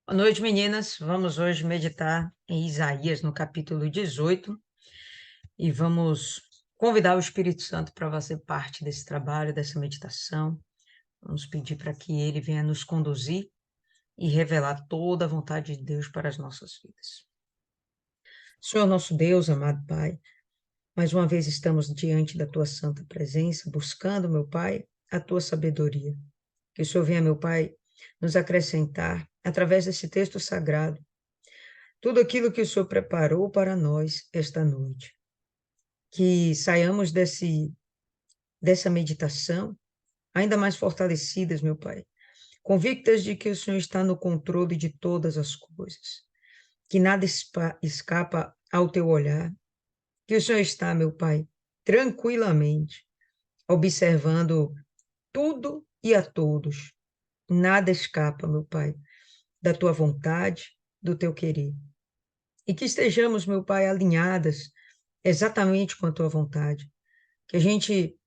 Boa noite, meninas. Vamos hoje meditar em Isaías, no capítulo 18, e vamos convidar o Espírito Santo para fazer parte desse trabalho, dessa meditação. Vamos pedir para que ele venha nos conduzir e revelar toda a vontade de Deus para as nossas vidas. Senhor nosso Deus, amado Pai, mais uma vez estamos diante da tua santa presença, buscando, meu Pai, a tua sabedoria. Que o Senhor venha, meu Pai, nos acrescentar, através desse texto sagrado, tudo aquilo que o Senhor preparou para nós esta noite. Que saiamos dessa meditação ainda mais fortalecidas, meu Pai, convictas de que o Senhor está no controle de todas as coisas, que nada escapa ao teu olhar, que o Senhor está, meu Pai, tranquilamente, observando tudo e a todos. Nada escapa, meu Pai, da tua vontade, do teu querer. E que estejamos, meu Pai, alinhadas exatamente com a tua vontade. Que a gente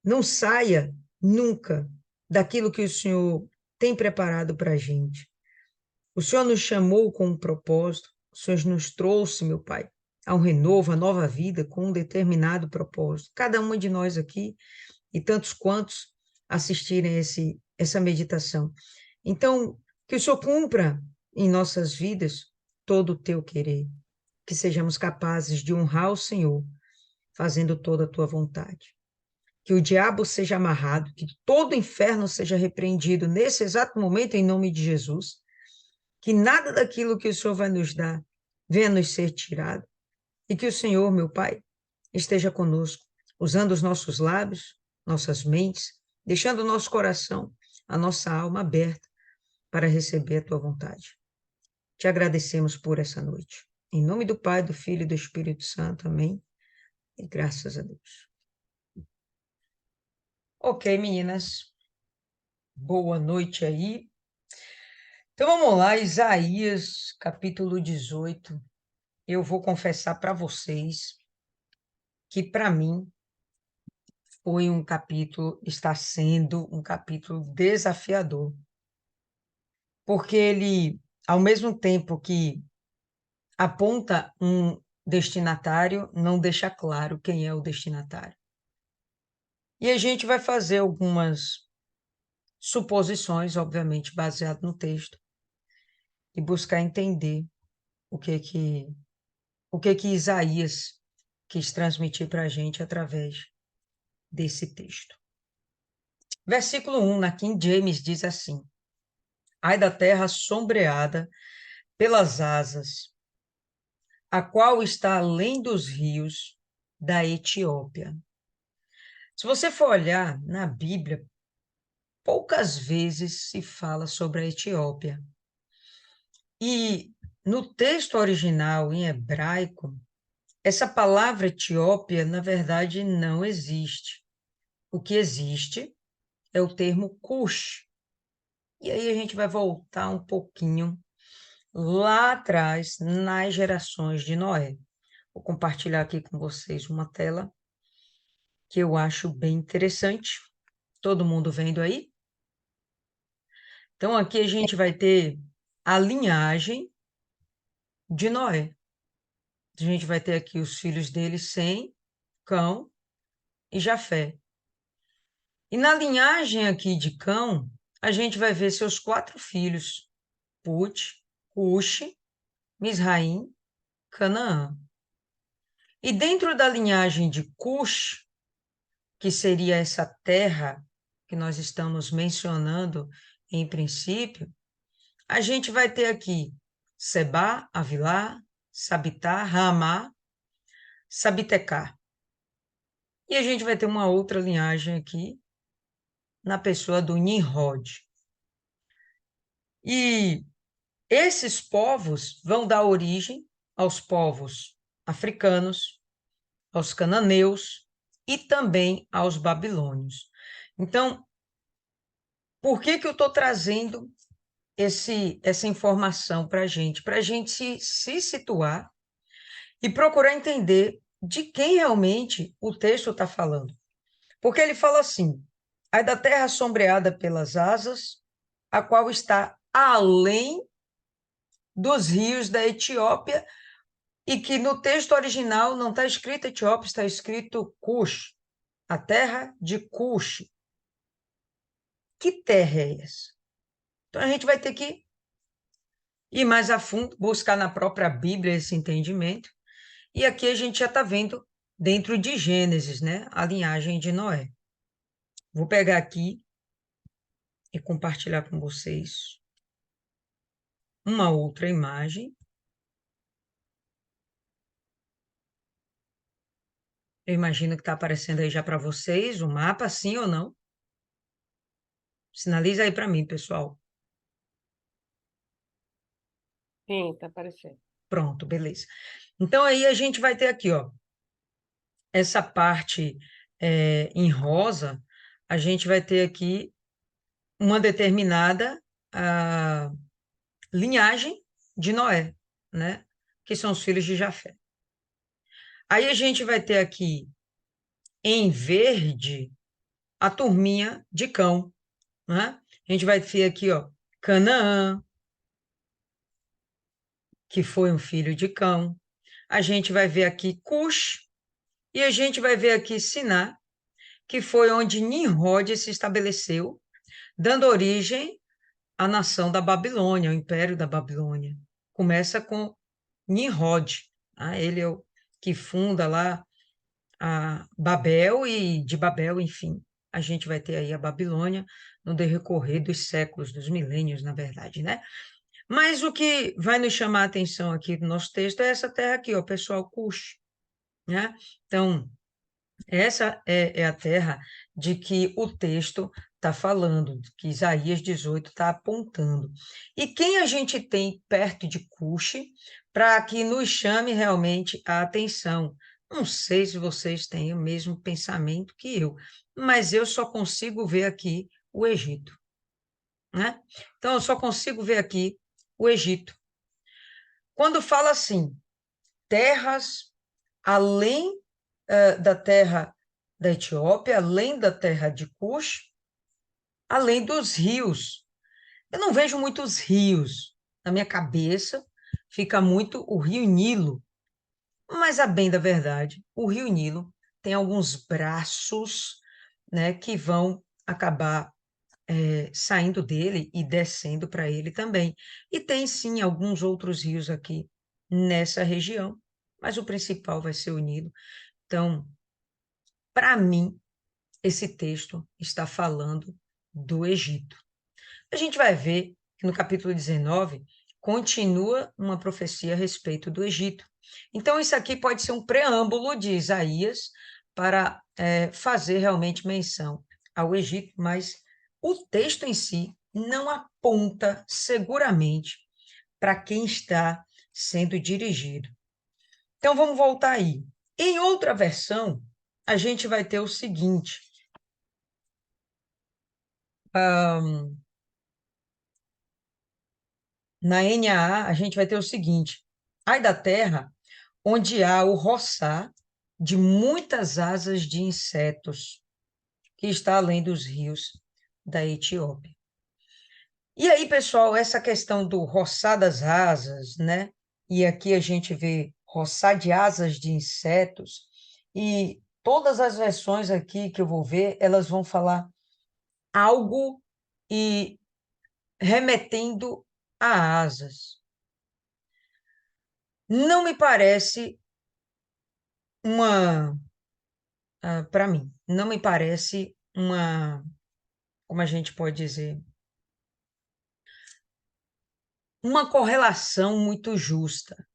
não saia nunca daquilo que o Senhor tem preparado para a gente. O Senhor nos chamou com um propósito, o Senhor nos trouxe, meu Pai, a um renovo, a nova vida com um determinado propósito. Cada uma de nós aqui e tantos quantos assistirem essa meditação. Então, que o Senhor cumpra em nossas vidas todo o teu querer, que sejamos capazes de honrar o Senhor, fazendo toda a tua vontade. Que o diabo seja amarrado, que todo o inferno seja repreendido nesse exato momento, em nome de Jesus. Que nada daquilo que o Senhor vai nos dar venha nos ser tirado. E que o Senhor, meu Pai, esteja conosco, usando os nossos lábios, nossas mentes, deixando o nosso coração, a nossa alma aberta para receber a tua vontade. Te agradecemos por essa noite. Em nome do Pai, do Filho e do Espírito Santo. Amém. E graças a Deus. Ok, meninas. Boa noite aí. Então vamos lá, Isaías, capítulo 18. Eu vou confessar para vocês que para mim foi um capítulo, está sendo um capítulo desafiador, porque ele, ao mesmo tempo que aponta um destinatário, não deixa claro quem é o destinatário. E a gente vai fazer algumas suposições, obviamente, baseado no texto, e buscar entender o que que Isaías quis transmitir para a gente através desse texto. Versículo 1, na King James, diz assim: Ai da terra sombreada pelas asas, a qual está além dos rios da Etiópia. Se você for olhar na Bíblia, poucas vezes se fala sobre a Etiópia. E no texto original, em hebraico, essa palavra Etiópia, na verdade, não existe. O que existe é o termo Cush. E aí a gente vai voltar um pouquinho lá atrás, nas gerações de Noé. Vou compartilhar aqui com vocês uma tela que eu acho bem interessante. Todo mundo vendo aí? Então, aqui a gente vai ter a linhagem de Noé. A gente vai ter aqui os filhos dele, Sem, Cão e Jafé. E na linhagem aqui de Cão, a gente vai ver seus 4 filhos, Put, Cuxi, Misraim, Canaã. E dentro da linhagem de Cush, que seria essa terra que nós estamos mencionando em princípio, a gente vai ter aqui Sebá, Avilá, Sabitá, Ramá, Sabitecá. E a gente vai ter uma outra linhagem aqui, na pessoa do Nimrod. E esses povos vão dar origem aos povos africanos, aos cananeus e também aos babilônios. Então, por que eu estou trazendo essa informação para a gente? Para a gente se situar e procurar entender de quem realmente o texto está falando. Porque ele fala assim: ai da terra sombreada pelas asas, a qual está além dos rios da Etiópia, e que no texto original não está escrito Etiópia, está escrito Cush, a terra de Cush. Que terra é essa? Então a gente vai ter que ir mais a fundo, buscar na própria Bíblia esse entendimento. E aqui a gente já está vendo dentro de Gênesis, né, a linhagem de Noé. Vou pegar aqui e compartilhar com vocês uma outra imagem. Eu imagino que está aparecendo aí já para vocês o mapa, sim ou não? Sinaliza aí para mim, pessoal. Sim, tá aparecendo. Pronto, beleza. Então aí a gente vai ter aqui, ó, essa parte em rosa, a gente vai ter aqui uma determinada linhagem de Noé, né? Que são os filhos de Jafé. Aí a gente vai ter aqui em verde a turminha de Cão, né? A gente vai ter aqui, ó, Canaã, que foi um filho de Cão. A gente vai ver aqui Cush e a gente vai ver aqui Siná, que foi onde Nimrod se estabeleceu, dando origem à nação da Babilônia, o Império da Babilônia. Começa com Nimrod, tá? Ele é o que funda lá a Babel e de Babel, enfim, a gente vai ter aí a Babilônia no decorrer dos séculos, dos milênios, na verdade, né? Mas o que vai nos chamar a atenção aqui no nosso texto é essa terra aqui, ó, pessoal, Cush, né? Então, essa é a terra de que o texto está falando, que Isaías 18 está apontando. E quem a gente tem perto de Cush para que nos chame realmente a atenção? Não sei se vocês têm o mesmo pensamento que eu, mas eu só consigo ver aqui o Egito, né? Então, eu só consigo ver aqui o Egito. Quando fala assim, terras além da terra da Etiópia, além da terra de Cush, além dos rios. Eu não vejo muitos rios. Na minha cabeça fica muito o rio Nilo. Mas, a bem da verdade, o rio Nilo tem alguns braços, né, que vão acabar saindo dele e descendo para ele também. E tem, sim, alguns outros rios aqui nessa região, mas o principal vai ser o Nilo. Então, para mim, esse texto está falando do Egito. A gente vai ver que no capítulo 19 continua uma profecia a respeito do Egito. Então, isso aqui pode ser um preâmbulo de Isaías para fazer realmente menção ao Egito, mas o texto em si não aponta seguramente para quem está sendo dirigido. Então, vamos voltar aí. Em outra versão, a gente vai ter o seguinte: na NAA, a gente vai ter o seguinte: ai da terra onde há o roçar de muitas asas de insetos, que está além dos rios da Etiópia. E aí, pessoal, essa questão do roçar das asas, né? E aqui a gente vê roçar de asas de insetos, e todas as versões aqui que eu vou ver, elas vão falar algo e remetendo a asas. Não me parece para mim, não me parece como a gente pode dizer, uma correlação muito justa.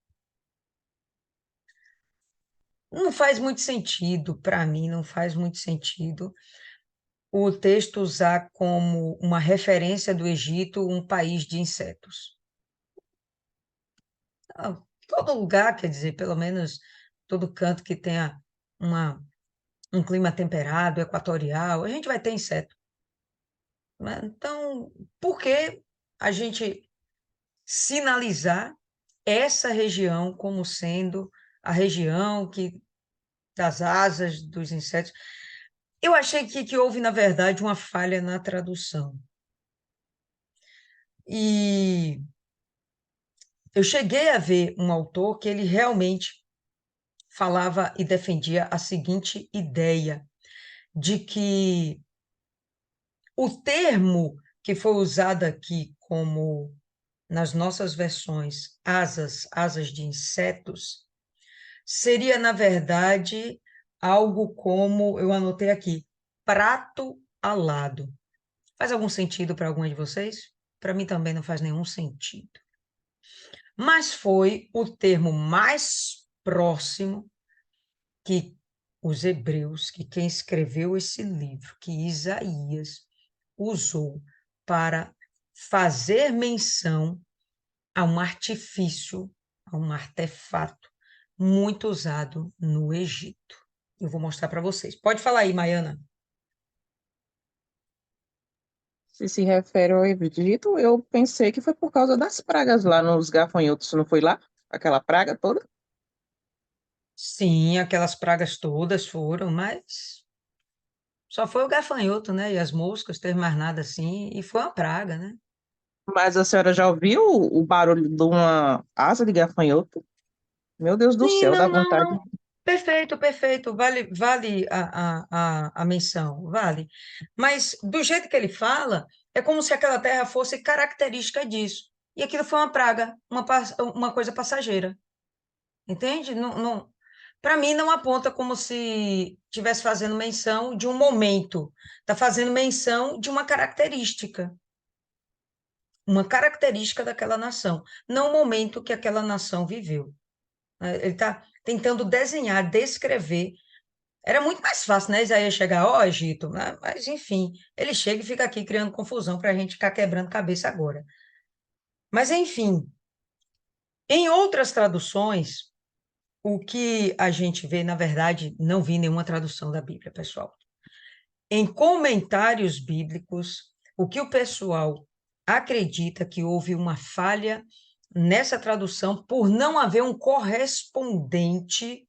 Não faz muito sentido, para mim, não faz muito sentido o texto usar como uma referência do Egito um país de insetos. Todo lugar, quer dizer, pelo menos todo canto que tenha um clima temperado, equatorial, a gente vai ter inseto, né? Então, por que a gente sinalizar essa região como sendo a região das asas dos insetos? Eu achei que houve, na verdade, uma falha na tradução. E eu cheguei a ver um autor que ele realmente falava e defendia a seguinte ideia, de que o termo que foi usado aqui como nas nossas versões asas, asas de insetos, seria, na verdade, algo como, eu anotei aqui, prato alado. Faz algum sentido para algum de vocês? Para mim também não faz nenhum sentido. Mas foi o termo mais próximo que os hebreus, que quem escreveu esse livro, que Isaías usou para fazer menção a um artifício, a um artefato muito usado no Egito. Eu vou mostrar para vocês. Pode falar aí, Maiana. Se refere ao Egito, eu pensei que foi por causa das pragas lá nos gafanhotos, não foi lá? Aquela praga toda? Sim, aquelas pragas todas foram, mas só foi o gafanhoto, né? E as moscas, teve mais nada assim, e foi uma praga, né? Mas a senhora já ouviu o barulho de uma asa de gafanhoto? Meu Deus do Sim, céu, dá não, não, vontade. não. Perfeito, perfeito. Vale a menção, vale. Mas do jeito que ele fala, é como se aquela terra fosse característica disso. E aquilo foi uma praga, uma coisa passageira. Entende? Não, não, para mim, não aponta como se estivesse fazendo menção de um momento. Está fazendo menção de uma característica daquela nação, não o momento que aquela nação viveu. Ele está tentando desenhar, descrever. Era muito mais fácil, né, Isaías chegar, ó, Egito, né? Mas, enfim, ele chega e fica aqui criando confusão para a gente ficar quebrando cabeça agora. Mas, enfim, em outras traduções, o que a gente vê, na verdade, não vi nenhuma tradução da Bíblia, pessoal. Em comentários bíblicos, o que o pessoal acredita que houve uma falha nessa tradução por não haver um correspondente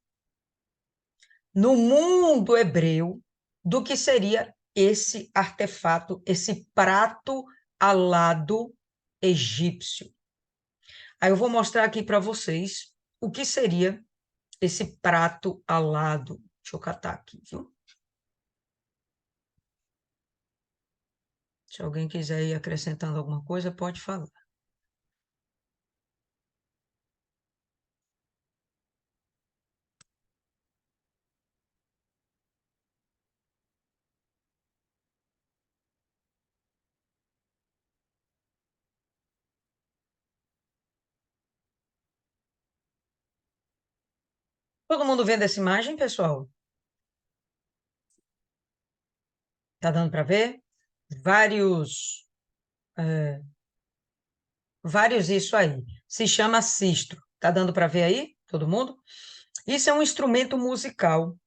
no mundo hebreu do que seria esse artefato, esse prato alado egípcio. Aí eu vou mostrar aqui para vocês o que seria esse prato alado. Deixa eu catar aqui, viu? Se alguém quiser ir acrescentando alguma coisa, pode falar. Todo mundo vendo essa imagem, pessoal? Tá dando para ver? Vários, vários isso aí. Se chama sistro. Tá dando para ver aí? Todo mundo? Isso é um instrumento musical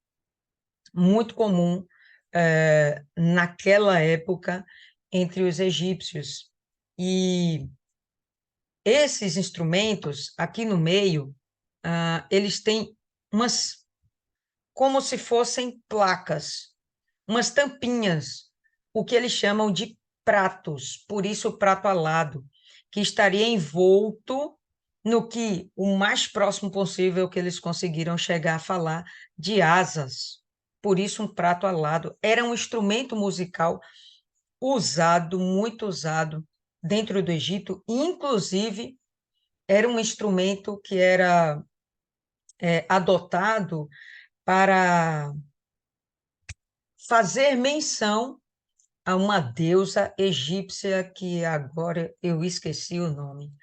muito comum naquela época entre os egípcios. E esses instrumentos, aqui no meio, eles têm umas, como se fossem placas, umas tampinhas, o que eles chamam de pratos, por isso o prato alado, que estaria envolto no que o mais próximo possível que eles conseguiram chegar a falar de asas. Por isso um prato alado. Era um instrumento musical usado, muito usado dentro do Egito, inclusive era um instrumento que era adotado para fazer menção a uma deusa egípcia que agora eu esqueci o nome.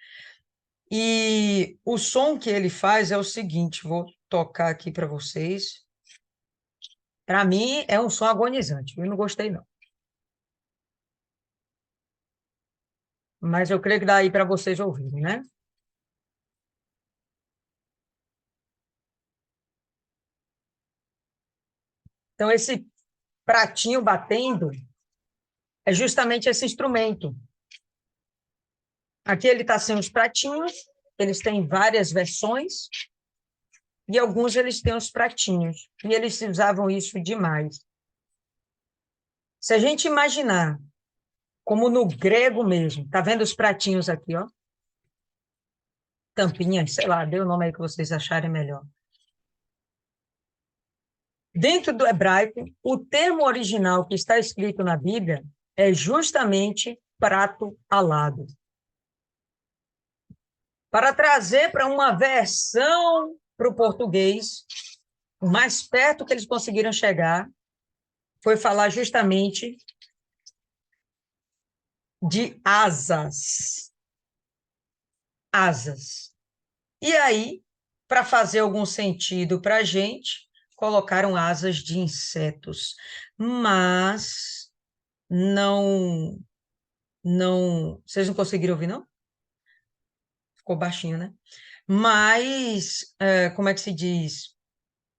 E o som que ele faz é o seguinte, vou tocar aqui para vocês. Para mim é um som agonizante, eu não gostei não. Mas eu creio que dá aí para vocês ouvirem, né? Então esse pratinho batendo é justamente esse instrumento. Aqui ele está sem os pratinhos, eles têm várias versões, e alguns eles têm os pratinhos, e eles usavam isso demais. Se a gente imaginar, como no grego mesmo, tá vendo os pratinhos aqui, ó? tampinhas, sei lá, dê o nome aí que vocês acharem melhor. Dentro do hebraico, o termo original que está escrito na Bíblia é justamente prato alado. Para trazer para uma versão para o português, o mais perto que eles conseguiram chegar foi falar justamente de asas. Asas. E aí, para fazer algum sentido para a gente, colocaram asas de insetos. Mas não... Vocês não conseguiram ouvir, não? Ficou baixinho, né? Mas, como é que se diz?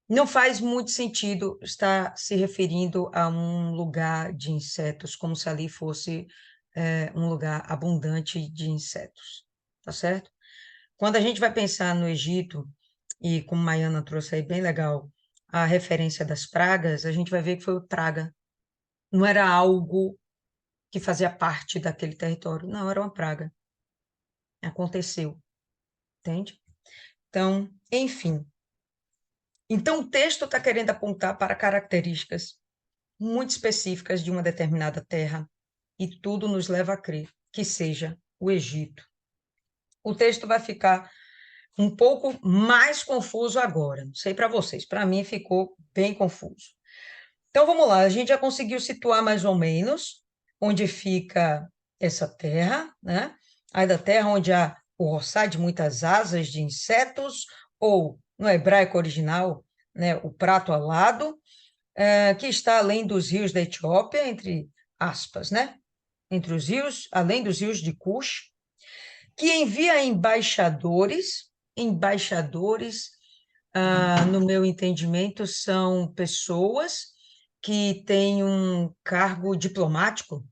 Não faz muito sentido estar se referindo a um lugar de insetos, como se ali fosse um lugar abundante de insetos, tá certo? Quando a gente vai pensar no Egito, e como Maiana trouxe aí bem legal, a referência das pragas, a gente vai ver que foi praga. Não era algo que fazia parte daquele território, não, era uma praga. Aconteceu, entende? Então, enfim. Então, o texto está querendo apontar para características muito específicas de uma determinada terra, e tudo nos leva a crer que seja o Egito. O texto vai ficar um pouco mais confuso agora, não sei para vocês, para mim ficou bem confuso. Então vamos lá, a gente já conseguiu situar mais ou menos onde fica essa terra, né? Aí da terra onde há o roçar de muitas asas de insetos, ou no hebraico original, né, o prato alado, que está além dos rios da Etiópia, entre aspas, né? Entre os rios, além dos rios de Cush, que envia embaixadores, no meu entendimento, são pessoas que têm um cargo diplomático,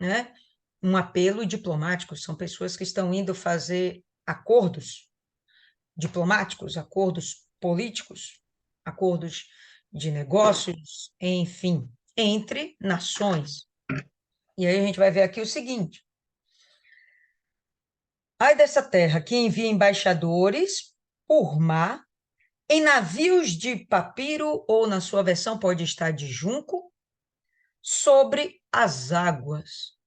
né? Um apelo diplomático, são pessoas que estão indo fazer acordos diplomáticos, acordos políticos, acordos de negócios, enfim, entre nações. E aí a gente vai ver aqui o seguinte: ai dessa terra que envia embaixadores por mar, em navios de papiro, ou na sua versão pode estar de junco, sobre as águas.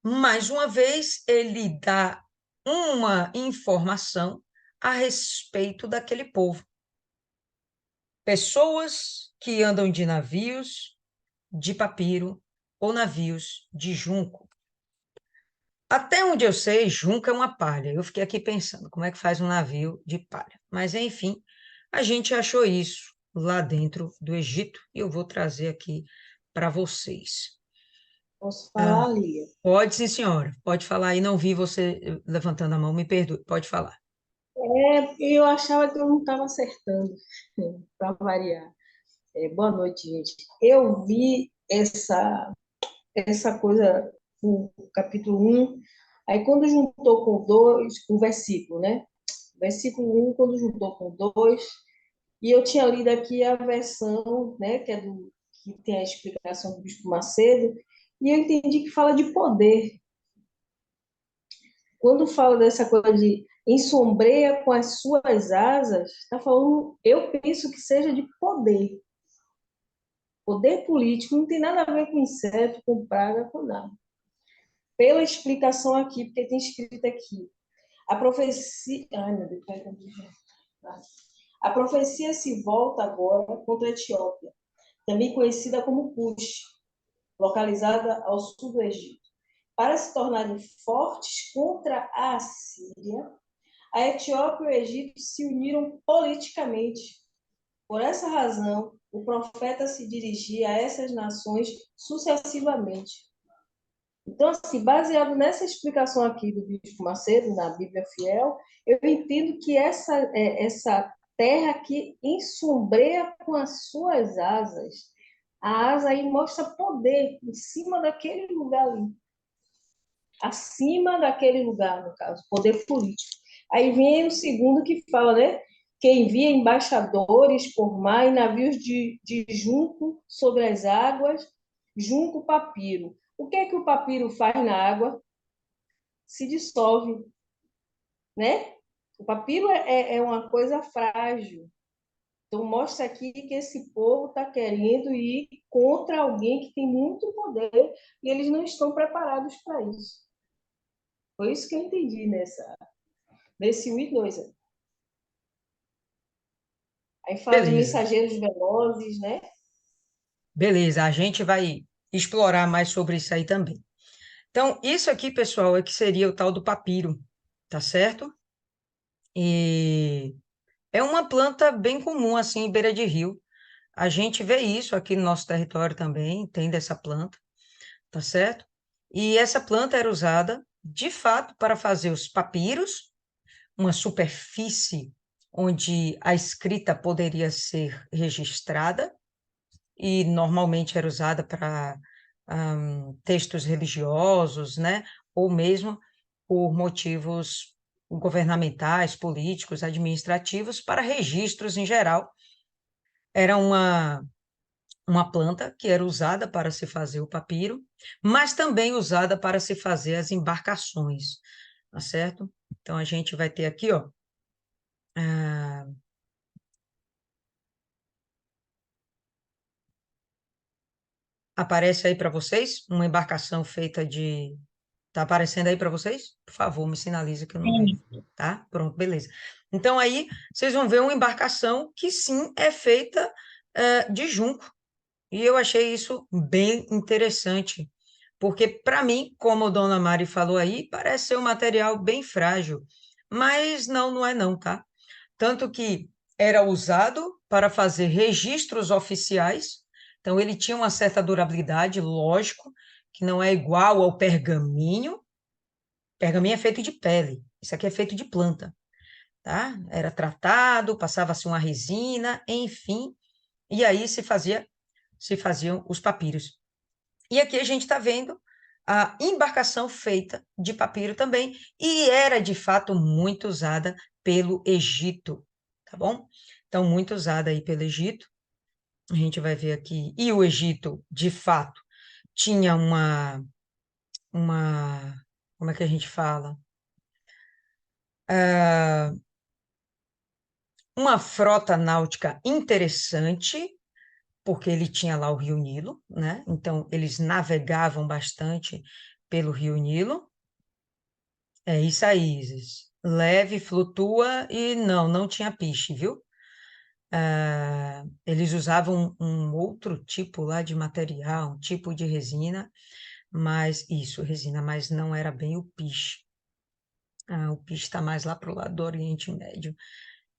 Mais uma vez, ele dá uma informação a respeito daquele povo. Pessoas que andam de navios de papiro ou navios de junco. Até onde eu sei, junco é uma palha. Eu fiquei aqui pensando, como é que faz um navio de palha? Mas, enfim, a gente achou isso lá dentro do Egito e eu vou trazer aqui para vocês. Posso falar, Lia? Pode, sim, senhora. Pode falar aí. Não vi você levantando a mão, me perdoe. Pode falar. Eu achava que eu não estava acertando, para variar. Boa noite, gente. Eu vi essa coisa no capítulo 1, aí quando juntou com 2, o versículo, né? Versículo 1, quando juntou com 2, e eu tinha lido aqui a versão, né, que tem a explicação do Bispo Macedo, e eu entendi que fala de poder. Quando fala dessa coisa de ensombreia com as suas asas, está falando, eu penso que seja de poder. Poder político não tem nada a ver com inseto, com praga, com nada. Pela explicação aqui, porque tem escrito aqui. A profecia. Ai, meu Deus, a profecia se volta agora contra a Etiópia, também conhecida como Cush, localizada ao sul do Egito. Para se tornarem fortes contra a Assíria, a Etiópia e o Egito se uniram politicamente. Por essa razão, o profeta se dirigia a essas nações sucessivamente. Então, assim, baseado nessa explicação aqui do Bispo Macedo, na Bíblia Fiel, eu entendo que essa terra aqui ensombreia com as suas asas. A asa aí mostra poder em cima daquele lugar ali. Acima daquele lugar, no caso, poder político. Aí vem o segundo que fala, né? Que envia embaixadores por mar e navios de junco sobre as águas, junco papiro. O que é que o papiro faz na água? Se dissolve, né? O papiro é uma coisa frágil. Então, mostra aqui que esse povo está querendo ir contra alguém que tem muito poder e eles não estão preparados para isso. Foi isso que eu entendi nesse 1 e 2. Aí fala de Beleza, mensageiros velozes, né? beleza. A gente vai explorar mais sobre isso aí também. Então, isso aqui, pessoal, é que seria o tal do papiro, tá certo? E é uma planta bem comum, assim, em beira de rio. A gente vê isso aqui no nosso território também, tem dessa planta, tá certo? E essa planta era usada, de fato, para fazer os papiros, uma superfície onde a escrita poderia ser registrada, e normalmente era usada para textos religiosos, né? Ou mesmo por motivos governamentais, políticos, administrativos, para registros em geral. Era uma planta que era usada para se fazer o papiro, mas também usada para se fazer as embarcações, tá certo? Então, a gente vai ter aqui, ó, ah, aparece aí para vocês uma embarcação feita de. Tá aparecendo aí para vocês? Por favor, me sinalize que eu não vejo. Sim. Tá? Pronto, beleza. Então, aí, vocês vão ver uma embarcação que sim é feita de junco. E eu achei isso bem interessante, porque para mim, como a Dona Mari falou aí, parece ser um material bem frágil, mas não é não, tá? Tanto que era usado para fazer registros oficiais, então ele tinha uma certa durabilidade, lógico, que não é igual ao pergaminho. Pergaminho é feito de pele, isso aqui é feito de planta, tá? Era tratado, passava-se uma resina, enfim, e aí se faziam os papiros. E aqui a gente está vendo a embarcação feita de papiro também, e era de fato muito usada pelo Egito, tá bom? Então, muito usada aí pelo Egito. A gente vai ver aqui. E o Egito, de fato, tinha como é que a gente fala? Ah, uma frota náutica interessante, porque ele tinha lá o Rio Nilo, né? Então, eles navegavam bastante pelo Rio Nilo. É isso aí, Isis. Leve, flutua e não tinha piche, viu? Eles usavam um outro tipo lá de material, um tipo de resina, mas isso, resina, mas não era bem o piche. O piche está mais lá para o lado do Oriente Médio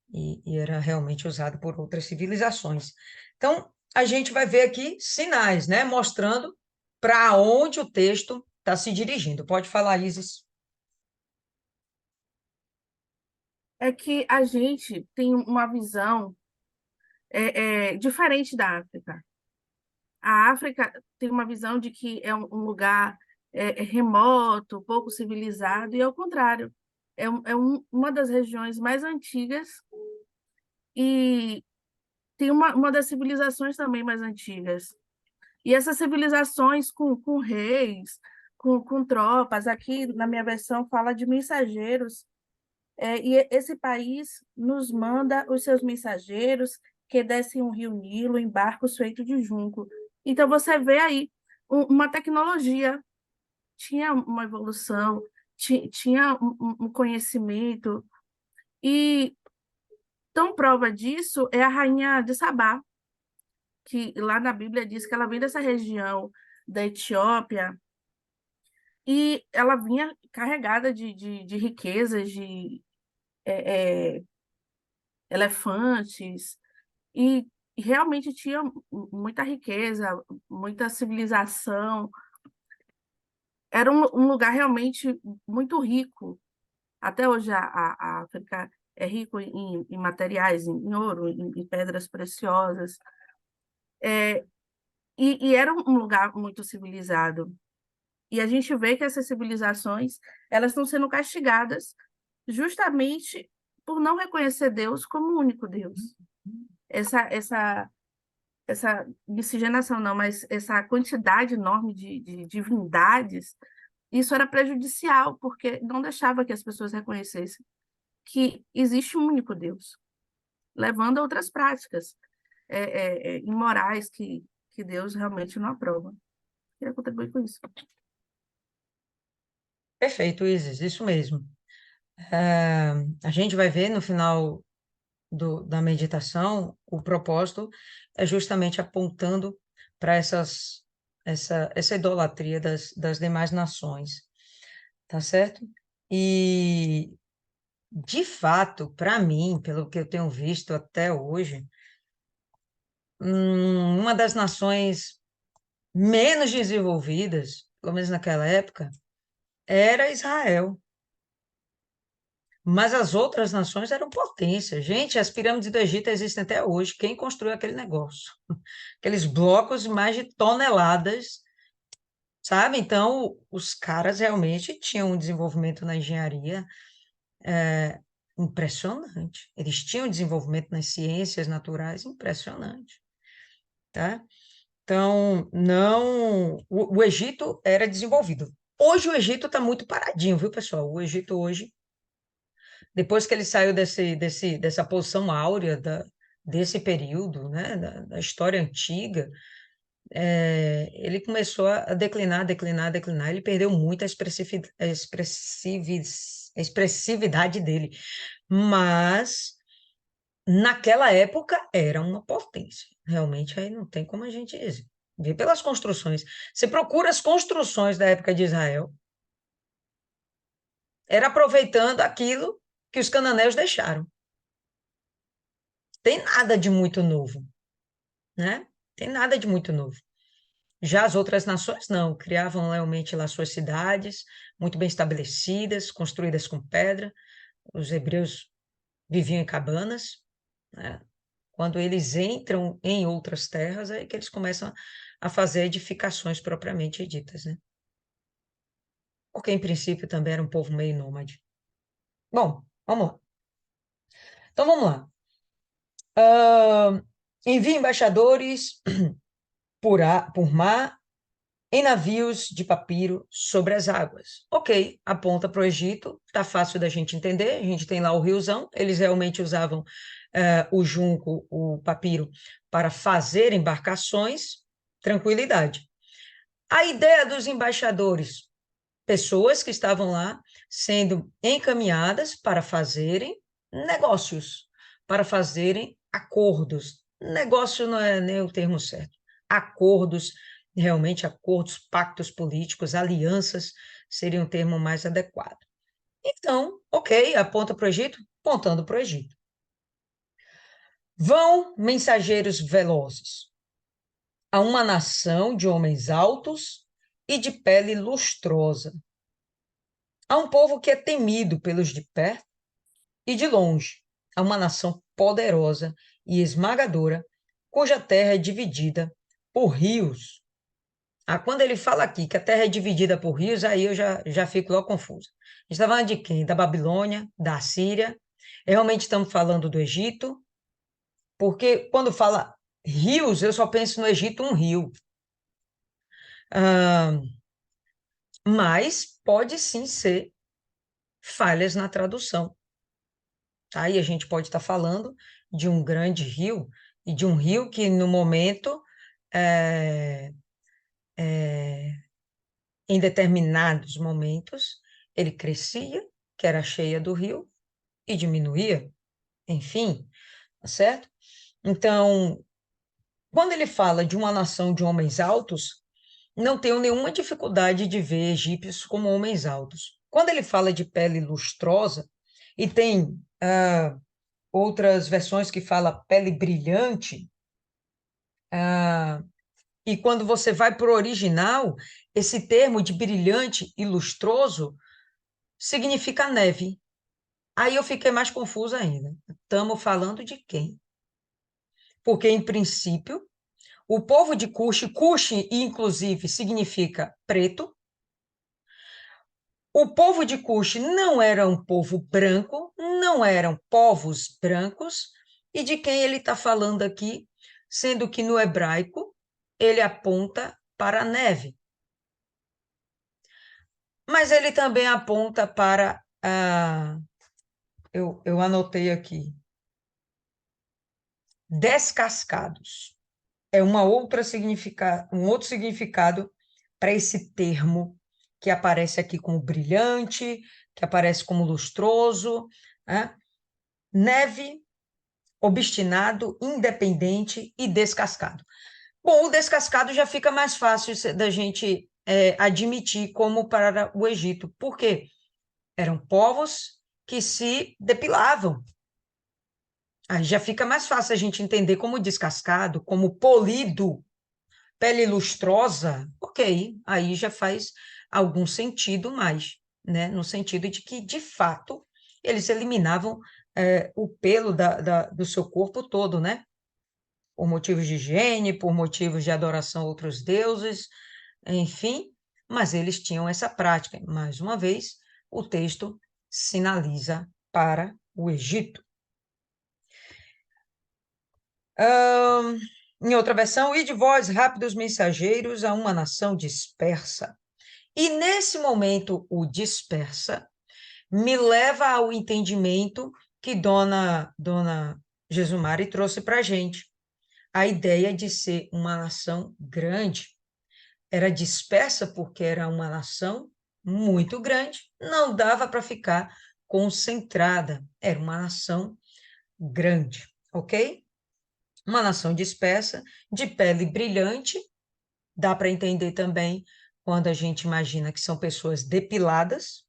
e era realmente usado por outras civilizações. Então, a gente vai ver aqui sinais, né? Mostrando para onde o texto está se dirigindo. Pode falar, Isis. É que a gente tem uma visão diferente da África. A África tem uma visão de que é um lugar remoto, pouco civilizado, e ao contrário, uma das regiões mais antigas e tem uma das civilizações também mais antigas. E essas civilizações com reis, com tropas, aqui na minha versão fala de mensageiros, e esse país nos manda os seus mensageiros que descem o rio Nilo em barcos feitos de junco. Então, você vê aí uma tecnologia, tinha uma evolução, tinha um conhecimento, e tão prova disso é a rainha de Sabá, que lá na Bíblia diz que ela vem dessa região da Etiópia, e ela vinha carregada de riquezas, de elefantes, e realmente tinha muita riqueza, muita civilização. Era um lugar realmente muito rico. Até hoje a África é rico em materiais, em ouro, em pedras preciosas. E era um lugar muito civilizado. E a gente vê que essas civilizações elas estão sendo castigadas justamente por não reconhecer Deus como o único Deus. Essa miscigenação, não, mas essa quantidade enorme de divindades, isso era prejudicial, porque não deixava que as pessoas reconhecessem. que existe um único Deus, levando a outras práticas imorais que Deus realmente não aprova. Queria contribuir com isso. Perfeito, Isis, isso mesmo. A gente vai ver no final da meditação, o propósito é justamente apontando para essa idolatria das demais nações, tá certo? E, de fato, para mim, pelo que eu tenho visto até hoje, uma das nações menos desenvolvidas, pelo menos naquela época, era Israel. Mas as outras nações eram potências. Gente, as pirâmides do Egito existem até hoje. Quem construiu aquele negócio? Aqueles blocos de mais de toneladas, sabe? Então, os caras realmente tinham um desenvolvimento na engenharia impressionante. Eles tinham um desenvolvimento nas ciências naturais impressionante, tá? Então, não... O Egito era desenvolvido. Hoje o Egito está muito paradinho, viu, pessoal? O Egito hoje, depois que ele saiu dessa posição áurea desse período, né, da história antiga, ele começou a declinar, declinar, declinar. Ele perdeu muito a expressividade dele. Mas, naquela época, era uma potência. Realmente, aí não tem como a gente dizer. Vê pelas construções. Você procura as construções da época de Israel, era aproveitando aquilo que os cananeus deixaram. Tem nada de muito novo, né? Tem nada de muito novo. Já as outras nações não, criavam realmente lá suas cidades, muito bem estabelecidas, construídas com pedra. Os hebreus viviam em cabanas, né? Quando eles entram em outras terras, é que eles começam a fazer edificações propriamente ditas, né? Porque, em princípio, também era um povo meio nômade. Bom, vamos lá. Então, vamos lá. Envia embaixadores por mar em navios de papiro sobre as águas. Ok, aponta para o Egito, tá fácil da gente entender, a gente tem lá o riozão, eles realmente usavam o junco, o papiro, para fazer embarcações, tranquilidade. A ideia dos embaixadores, pessoas que estavam lá sendo encaminhadas para fazerem negócios, para fazerem acordos. Negócio não é nem o termo certo. Acordos, realmente acordos, pactos políticos, alianças seria um termo mais adequado. Então, ok, aponta para o Egito, apontando para o Egito. Vão mensageiros velozes a uma nação de homens altos e de pele lustrosa, a um povo que é temido pelos de perto e de longe, a uma nação poderosa e esmagadora, cuja terra é dividida por rios. Quando ele fala aqui que a terra é dividida por rios, aí eu já fico logo confusa. A gente está falando de quem? Da Babilônia, da Síria? Realmente estamos falando do Egito? Porque quando fala rios, eu só penso no Egito um rio. Mas pode sim ser falhas na tradução. Aí a gente pode estar falando de um grande rio, e de um rio que, no momento, em determinados momentos, ele crescia, que era a cheia do rio, e diminuía, enfim, tá certo? Então, quando ele fala de uma nação de homens altos, não tenho nenhuma dificuldade de ver egípcios como homens altos. Quando ele fala de pele lustrosa, e tem outras versões que fala pele brilhante, e quando você vai para o original, esse termo de brilhante e lustroso significa neve. Aí eu fiquei mais confusa ainda. Estamos falando de quem? Porque, em princípio, o povo de Cuxi, Cuxi, inclusive, significa preto. O povo de Cuxi não era um povo branco, não eram povos brancos, e de quem ele está falando aqui, sendo que no hebraico ele aponta para a neve. Mas ele também aponta para eu anotei aqui. Descascados. É um outro significado para esse termo que aparece aqui como brilhante, que aparece como lustroso, né? Neve, obstinado, independente e descascado. Bom, o descascado já fica mais fácil da gente admitir como para o Egito. Por quê? Eram povos que se depilavam. Aí já fica mais fácil a gente entender como descascado, como polido, pele lustrosa, ok, aí já faz algum sentido mais, né? No sentido de que, de fato, eles eliminavam o pelo do seu corpo todo, né? Por motivos de higiene, por motivos de adoração a outros deuses, enfim, mas eles tinham essa prática. Mais uma vez, o texto sinaliza para o Egito. Em outra versão, ide vós, rápidos mensageiros, a uma nação dispersa. E nesse momento, o dispersa me leva ao entendimento que Dona Jesumari trouxe para a gente. A ideia de ser uma nação grande. Era dispersa porque era uma nação muito grande, não dava para ficar concentrada. Era uma nação grande, ok? Uma nação dispersa, de pele brilhante, dá para entender também quando a gente imagina que são pessoas depiladas.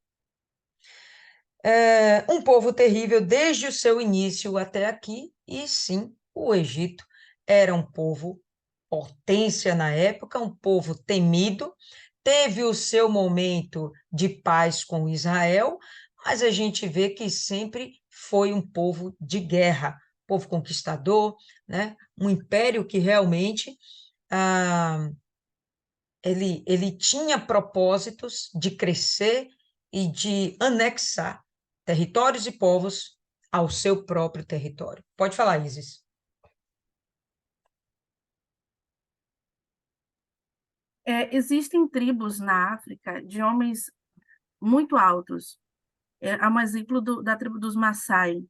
Um povo terrível desde o seu início até aqui, e sim, o Egito era um povo potência na época, um povo temido, teve o seu momento de paz com Israel, mas a gente vê que sempre foi um povo de guerra, povo conquistador, né? Um império que realmente ele tinha propósitos de crescer e de anexar territórios e povos ao seu próprio território. Pode falar, Isis. Existem tribos na África de homens muito altos. Há um exemplo da tribo dos Maasai.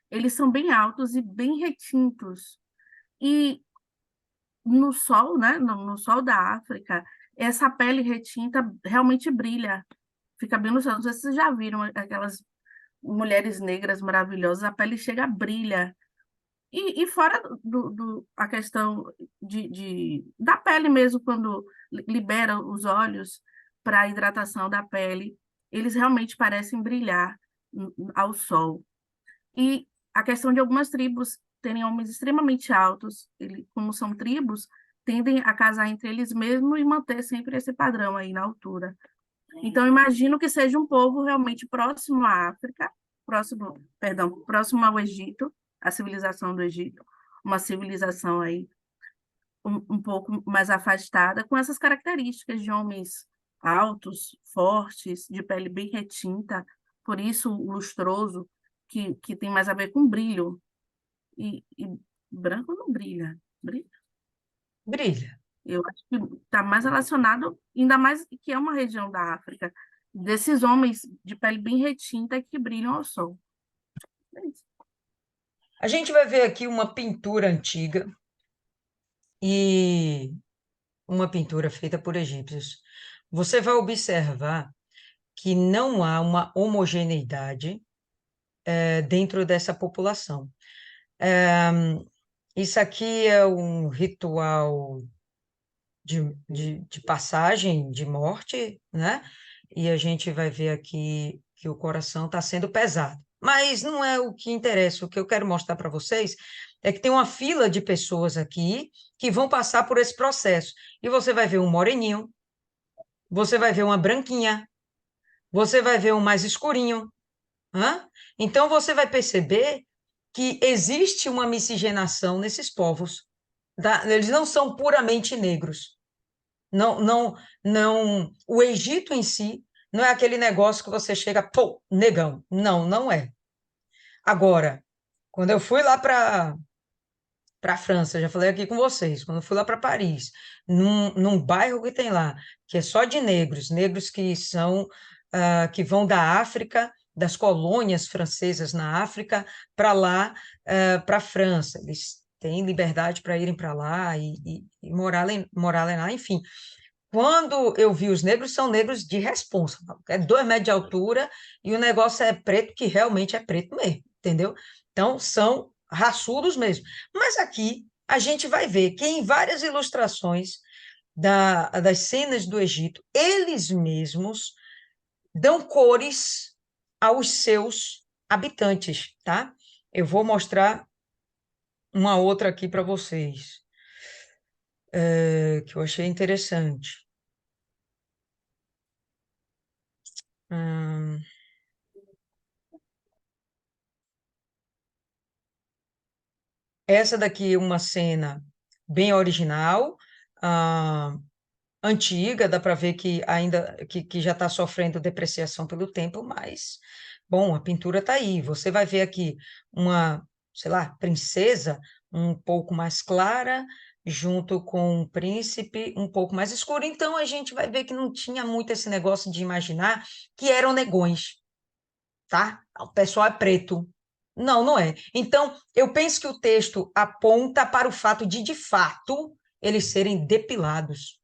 Eles são bem altos e bem retintos. E no sol, né, no sol da África, essa pele retinta realmente brilha. Fica bem no céu. Não sei se vocês já viram aquelas mulheres negras maravilhosas, a pele chega a brilha. E fora a questão da pele mesmo, quando libera os olhos para a hidratação da pele, eles realmente parecem brilhar ao sol. E a questão de algumas tribos terem homens extremamente altos, como são tribos, tendem a casar entre eles mesmos e manter sempre esse padrão aí na altura. Então, imagino que seja um povo realmente próximo à África, próximo ao Egito, a civilização do Egito, uma civilização aí um pouco mais afastada, com essas características de homens altos, fortes, de pele bem retinta, por isso o lustroso, que tem mais a ver com brilho. E branco não brilha, brilha. Brilha. Eu acho que está mais relacionado, ainda mais que é uma região da África, desses homens de pele bem retinta que brilham ao sol. É isso. A gente vai ver aqui uma pintura antiga e uma pintura feita por egípcios. Você vai observar que não há uma homogeneidade dentro dessa população. Isso aqui é um ritual de passagem, de morte, né? E a gente vai ver aqui que o coração está sendo pesado. Mas não é o que interessa. O que eu quero mostrar para vocês é que tem uma fila de pessoas aqui que vão passar por esse processo. E você vai ver um moreninho, você vai ver uma branquinha, você vai ver um mais escurinho. Então, você vai perceber que existe uma miscigenação nesses povos. Tá? Eles não são puramente negros. Não. O Egito em si não é aquele negócio que você chega, pô, negão. Não, não é. Agora, quando eu fui lá para a França, já falei aqui com vocês, quando eu fui lá para Paris, num bairro que tem lá, que é só de negros, negros que são que vão da África das colônias francesas na África para lá, para a França. Eles têm liberdade para irem para lá e morar lá, enfim. Quando eu vi os negros, são negros de responsa, é 2 metros de altura e o negócio é preto, que realmente é preto mesmo, entendeu? Então, são raçudos mesmo. Mas aqui a gente vai ver que em várias ilustrações das cenas do Egito, eles mesmos dão cores aos seus habitantes, tá? Eu vou mostrar uma outra aqui para vocês, que eu achei interessante. Essa daqui é uma cena bem original, ah, antiga, dá para ver que ainda que já está sofrendo depreciação pelo tempo, mas, bom, a pintura está aí. Você vai ver aqui uma, sei lá, princesa um pouco mais clara, junto com um príncipe um pouco mais escuro. Então, a gente vai ver que não tinha muito esse negócio de imaginar que eram negões, tá? O pessoal é preto. Não, não é. Então, eu penso que o texto aponta para o fato de fato, eles serem depilados.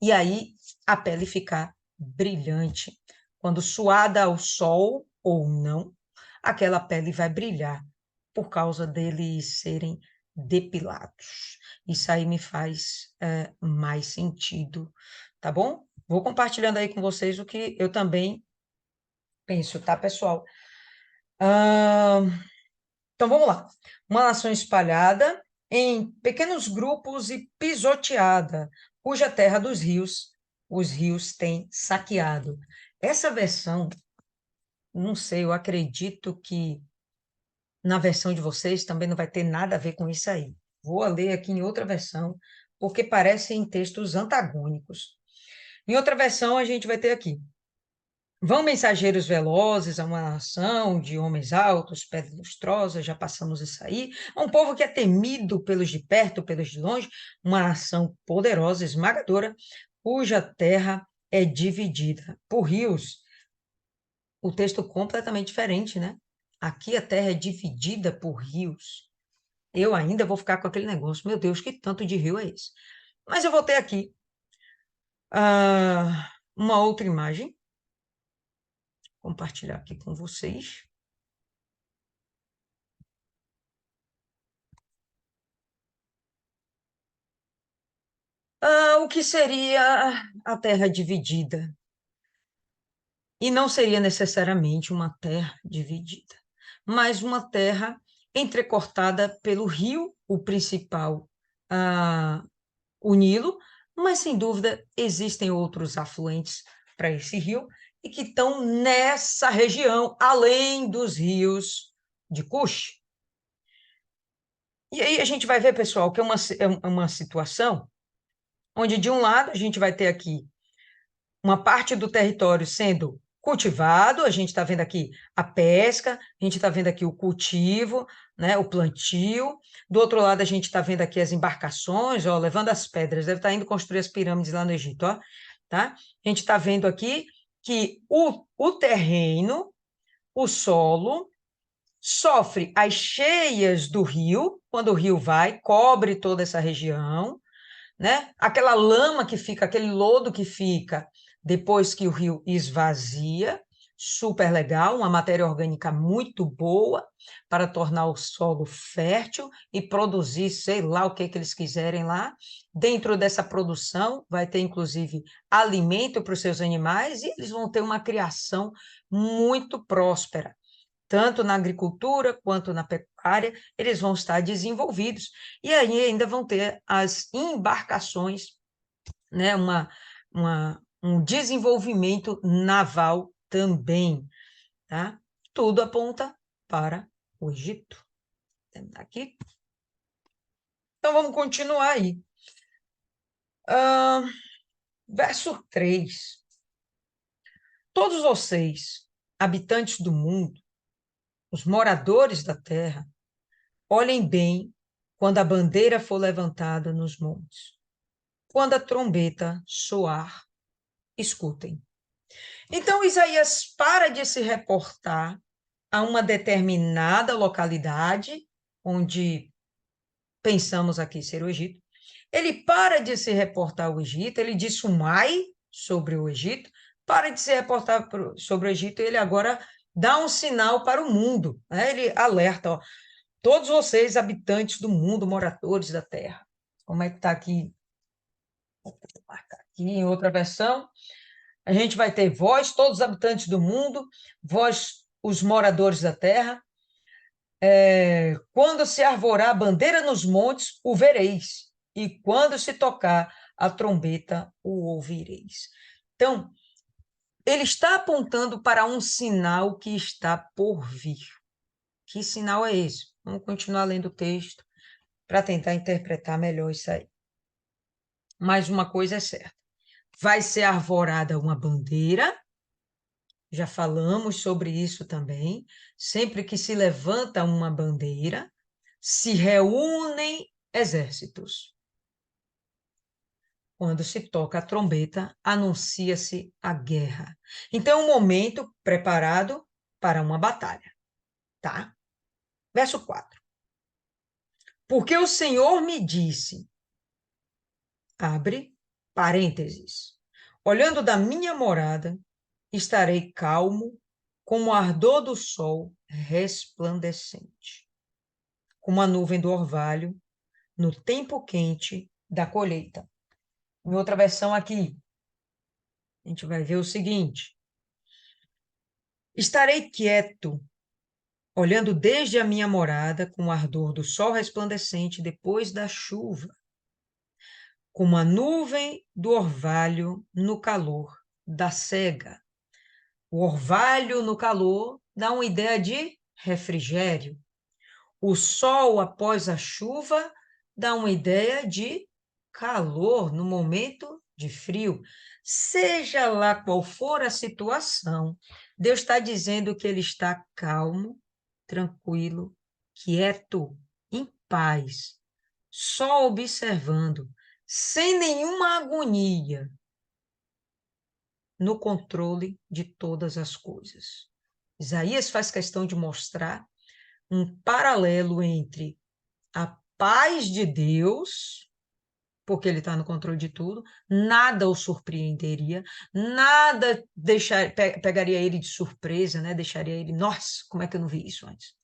E aí a pele ficar brilhante. Quando suada ao sol ou não, aquela pele vai brilhar por causa deles serem depilados. Isso aí me faz mais sentido, tá bom? Vou compartilhando aí com vocês o que eu também penso, tá, pessoal? Então, vamos lá. Uma nação espalhada em pequenos grupos e pisoteada, cuja terra dos rios, os rios têm saqueado. Essa versão, não sei, eu acredito que na versão de vocês também não vai ter nada a ver com isso aí. Vou ler aqui em outra versão, porque parecem textos antagônicos. Em outra versão, a gente vai ter aqui: vão mensageiros velozes a uma nação de homens altos, pedras lustrosas, já passamos isso aí. Um povo que é temido pelos de perto, pelos de longe, uma nação poderosa, esmagadora, cuja terra é dividida por rios. O texto completamente diferente, né? Aqui a terra é dividida por rios. Eu ainda vou ficar com aquele negócio. Meu Deus, que tanto de rio é esse? Mas eu vou ter aqui uma outra imagem. Compartilhar aqui com vocês. O que seria a terra dividida? E não seria necessariamente uma terra dividida, mas uma terra entrecortada pelo rio, o principal, o Nilo, mas sem dúvida existem outros afluentes para esse rio e que estão nessa região, além dos rios de Cush. E aí a gente vai ver, pessoal, que é uma situação onde, de um lado, a gente vai ter aqui uma parte do território sendo cultivado, a gente está vendo aqui a pesca, a gente está vendo aqui o cultivo, né, o plantio. Do outro lado, a gente está vendo aqui as embarcações, ó, levando as pedras, deve estar indo construir as pirâmides lá no Egito, ó, tá? A gente está vendo aqui que o terreno, o solo, sofre as cheias do rio, quando o rio vai, cobre toda essa região, né? Aquela lama que fica, aquele lodo que fica depois que o rio esvazia, super legal, uma matéria orgânica muito boa para tornar o solo fértil e produzir, sei lá o que eles quiserem lá. Dentro dessa produção vai ter, inclusive, alimento para os seus animais e eles vão ter uma criação muito próspera. Tanto na agricultura quanto na pecuária, eles vão estar desenvolvidos. E aí ainda vão ter as embarcações, né? Um desenvolvimento naval também, tá? Tudo aponta para o Egito. Aqui. Então, vamos continuar aí. Verso 3. Todos vocês, habitantes do mundo, os moradores da terra, olhem bem quando a bandeira for levantada nos montes. Quando a trombeta soar, escutem. Então, Isaías para de se reportar a uma determinada localidade, onde pensamos aqui ser o Egito. Ele para de se reportar ao Egito, ele diz Sumai sobre o Egito, para de se reportar sobre o Egito, ele agora dá um sinal para o mundo, né? Ele alerta, ó, todos vocês, habitantes do mundo, moradores da terra. Como é que está aqui? Vou marcar aqui em outra versão. A gente vai ter vós, todos os habitantes do mundo, vós, os moradores da terra. Quando se arvorar a bandeira nos montes, o vereis, e quando se tocar a trombeta, o ouvireis. Então, ele está apontando para um sinal que está por vir. Que sinal é esse? Vamos continuar lendo o texto para tentar interpretar melhor isso aí. Mas uma coisa é certa. Vai ser arvorada uma bandeira, já falamos sobre isso também. Sempre que se levanta uma bandeira, se reúnem exércitos. Quando se toca a trombeta, anuncia-se a guerra. Então, é um momento preparado para uma batalha. Tá? Verso 4. Porque o Senhor me disse, abre parênteses, olhando da minha morada, estarei calmo, como o ardor do sol resplandecente, como a nuvem do orvalho, no tempo quente da colheita. Em outra versão aqui, a gente vai ver o seguinte: estarei quieto, olhando desde a minha morada, com o ardor do sol resplandecente depois da chuva, como a nuvem do orvalho no calor da sega. O orvalho no calor dá uma ideia de refrigério. O sol após a chuva dá uma ideia de calor no momento de frio. Seja lá qual for a situação, Deus está dizendo que ele está calmo, tranquilo, quieto, em paz, só observando, sem nenhuma agonia, no controle de todas as coisas. Isaías faz questão de mostrar um paralelo entre a paz de Deus, porque ele está no controle de tudo, nada o surpreenderia, nada pegaria ele de surpresa, né? Deixaria ele, nossa, como é que eu não vi isso antes?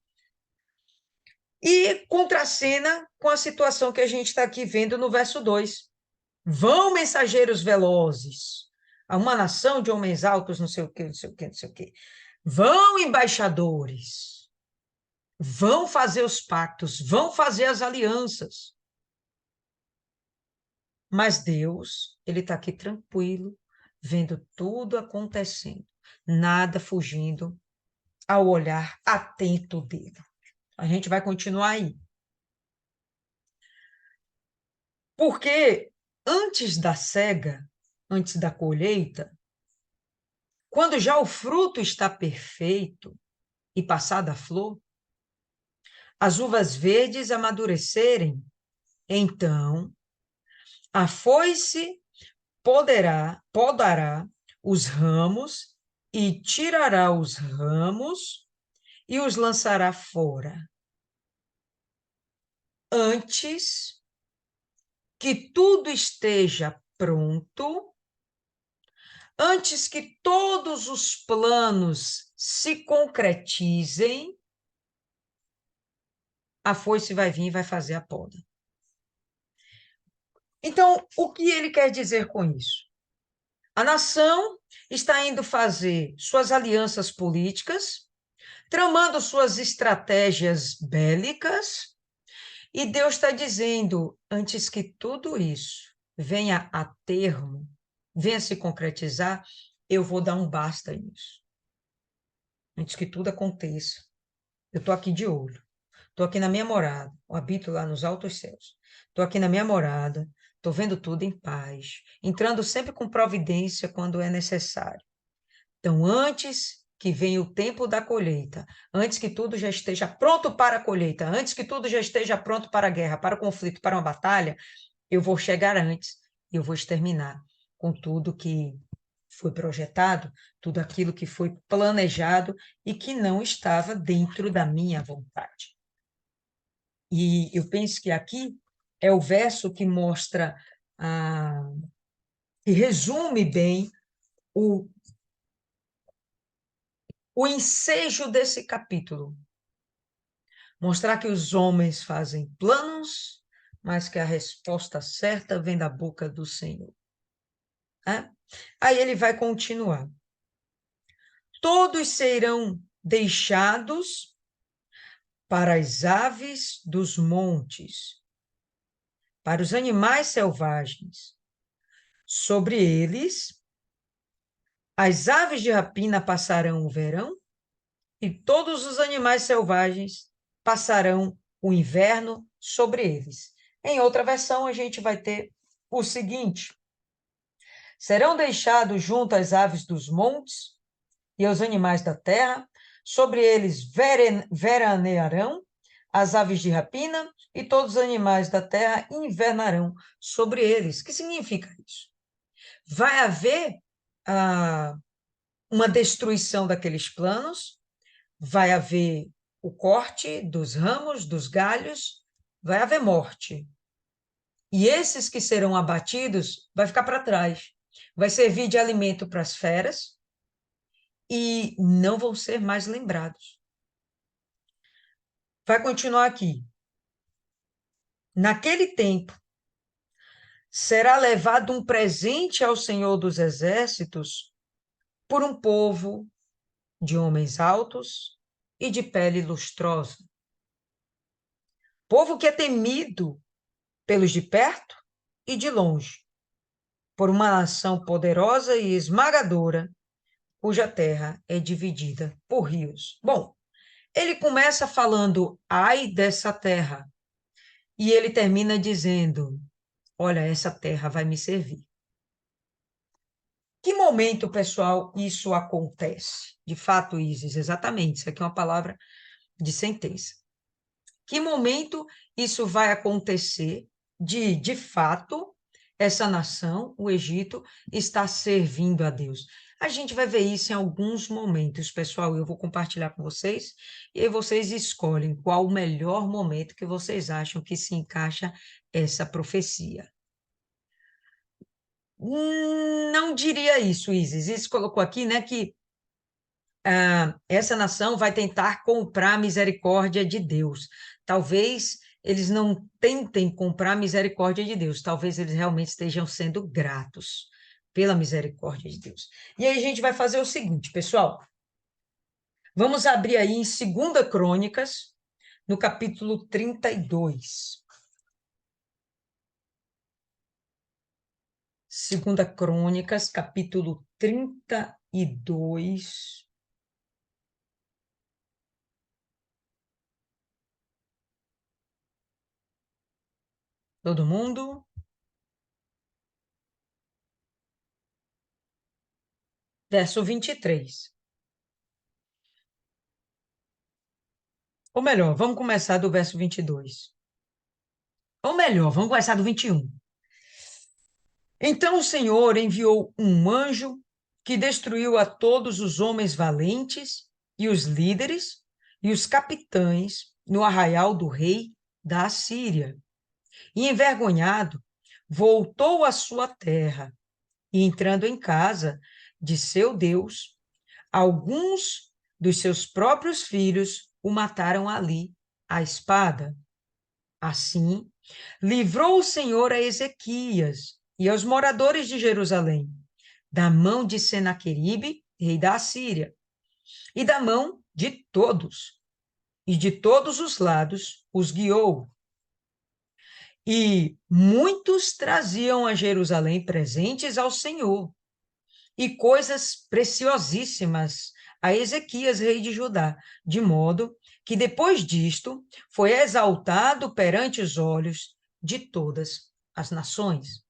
E contracena com a situação que a gente está aqui vendo no verso 2. Vão mensageiros velozes a uma nação de homens altos, não sei o quê, não sei o quê, não sei o quê. Vão embaixadores, vão fazer os pactos, vão fazer as alianças. Mas Deus, ele está aqui tranquilo, vendo tudo acontecendo, nada fugindo ao olhar atento dele. A gente vai continuar aí. Porque antes da cega, antes da colheita, quando já o fruto está perfeito e passada a flor, as uvas verdes amadurecerem, então a foice podará os ramos e tirará os ramos e os lançará fora. Antes que tudo esteja pronto, antes que todos os planos se concretizem, a foice vai vir e vai fazer a poda. Então, o que ele quer dizer com isso? A nação está indo fazer suas alianças políticas, tramando suas estratégias bélicas, e Deus está dizendo, antes que tudo isso venha a termo, venha se concretizar, eu vou dar um basta nisso. Antes que tudo aconteça, eu estou aqui de olho. Estou aqui na minha morada, eu habito lá nos altos céus. Estou aqui na minha morada, estou vendo tudo em paz, entrando sempre com providência quando é necessário. Então, antes que venha o tempo da colheita, antes que tudo já esteja pronto para a colheita, antes que tudo já esteja pronto para a guerra, para o conflito, para uma batalha, eu vou chegar antes e eu vou exterminar com tudo que foi projetado, tudo aquilo que foi planejado e que não estava dentro da minha vontade. E eu penso que aqui é o verso que mostra, que resume bem o ensejo desse capítulo. Mostrar que os homens fazem planos, mas que a resposta certa vem da boca do Senhor. Aí ele vai continuar. Todos serão deixados para as aves dos montes, para os animais selvagens. Sobre eles, as aves de rapina passarão o verão e todos os animais selvagens passarão o inverno sobre eles. Em outra versão, a gente vai ter o seguinte: serão deixados junto às aves dos montes e aos animais da terra, sobre eles veranearão as aves de rapina e todos os animais da terra invernarão sobre eles. O que significa isso? Vai haver uma destruição daqueles planos, vai haver o corte dos ramos, dos galhos, vai haver morte. E esses que serão abatidos vai ficar para trás. Vai servir de alimento para as feras e não vão ser mais lembrados. Vai continuar aqui. Naquele tempo, será levado um presente ao Senhor dos Exércitos por um povo de homens altos e de pele lustrosa. Povo que é temido pelos de perto e de longe, por uma nação poderosa e esmagadora, cuja terra é dividida por rios. Bom, ele começa falando, ai dessa terra, e ele termina dizendo, olha, essa terra vai me servir. Que momento, pessoal, isso acontece? De fato, Isis, exatamente, isso aqui é uma palavra de sentença. Que momento isso vai acontecer de fato, essa nação, o Egito, está servindo a Deus? A gente vai ver isso em alguns momentos, pessoal, eu vou compartilhar com vocês, e aí vocês escolhem qual o melhor momento que vocês acham que se encaixa essa profecia. Não diria isso, Isis. Isis colocou aqui, né, que essa nação vai tentar comprar a misericórdia de Deus. Talvez eles não tentem comprar a misericórdia de Deus, talvez eles realmente estejam sendo gratos pela misericórdia de Deus. E aí a gente vai fazer o seguinte, pessoal. Vamos abrir aí em 2 Crônicas, no capítulo 32. 2 Crônicas, capítulo 32. Todo mundo? Verso 23. Ou melhor, vamos começar do verso 22. Ou melhor, vamos começar do 21. Então o Senhor enviou um anjo que destruiu a todos os homens valentes e os líderes e os capitães no arraial do rei da Assíria. E envergonhado, voltou à sua terra e, entrando em casa de seu Deus, alguns dos seus próprios filhos o mataram ali à espada. Assim, livrou o Senhor a Ezequias e aos moradores de Jerusalém da mão de Senaqueribe, rei da Assíria, e da mão de todos, e de todos os lados os guiou. E muitos traziam a Jerusalém presentes ao Senhor, e coisas preciosíssimas a Ezequias, rei de Judá, de modo que depois disto foi exaltado perante os olhos de todas as nações.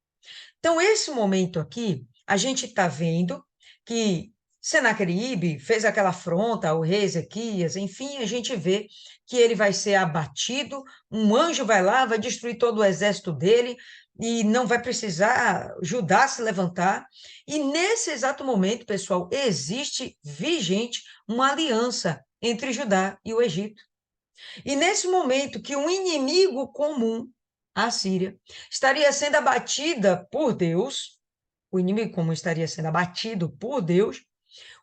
Então, esse momento aqui, a gente está vendo que Senaqueribe fez aquela afronta ao rei Ezequias, enfim, a gente vê que ele vai ser abatido, um anjo vai lá, vai destruir todo o exército dele, e não vai precisar Judá se levantar. E nesse exato momento, pessoal, existe vigente uma aliança entre Judá e o Egito. E nesse momento que um inimigo comum, a Síria, estaria sendo abatida por Deus, o inimigo comum estaria sendo abatido por Deus,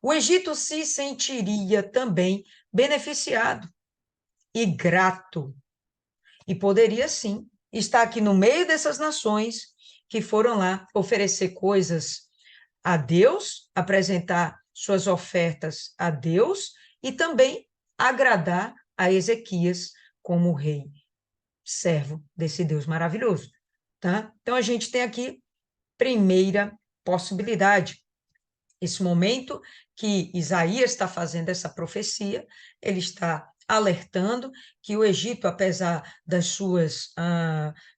o Egito se sentiria também beneficiado e grato. E poderia, sim, estar aqui no meio dessas nações que foram lá oferecer coisas a Deus, apresentar suas ofertas a Deus e também agradar a Ezequias como rei, servo desse Deus maravilhoso, tá? Então a gente tem aqui primeira possibilidade. Esse momento que Isaías está fazendo essa profecia, ele está alertando que o Egito, apesar das suas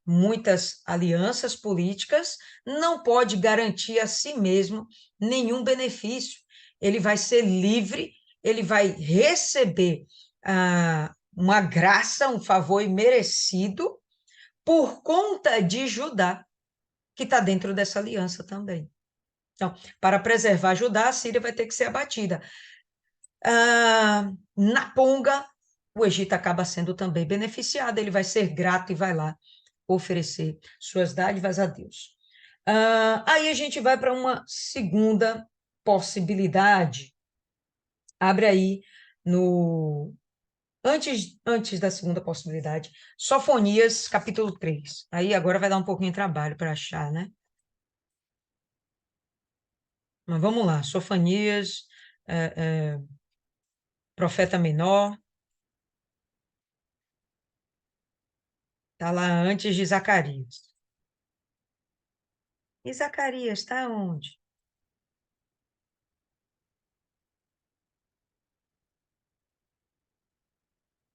muitas alianças políticas, não pode garantir a si mesmo nenhum benefício. Ele vai ser livre, ele vai receber uma graça, um favor imerecido por conta de Judá, que está dentro dessa aliança também. Então, para preservar Judá, a Síria vai ter que ser abatida. Na ponga, o Egito acaba sendo também beneficiado, ele vai ser grato e vai lá oferecer suas dádivas a Deus. Aí a gente vai para uma segunda possibilidade. Abre aí no... Antes da segunda possibilidade, Sofonias, capítulo 3. Aí agora vai dar um pouquinho de trabalho para achar, né? Mas vamos lá, Sofonias, profeta menor, está lá antes de Zacarias. E Zacarias está onde?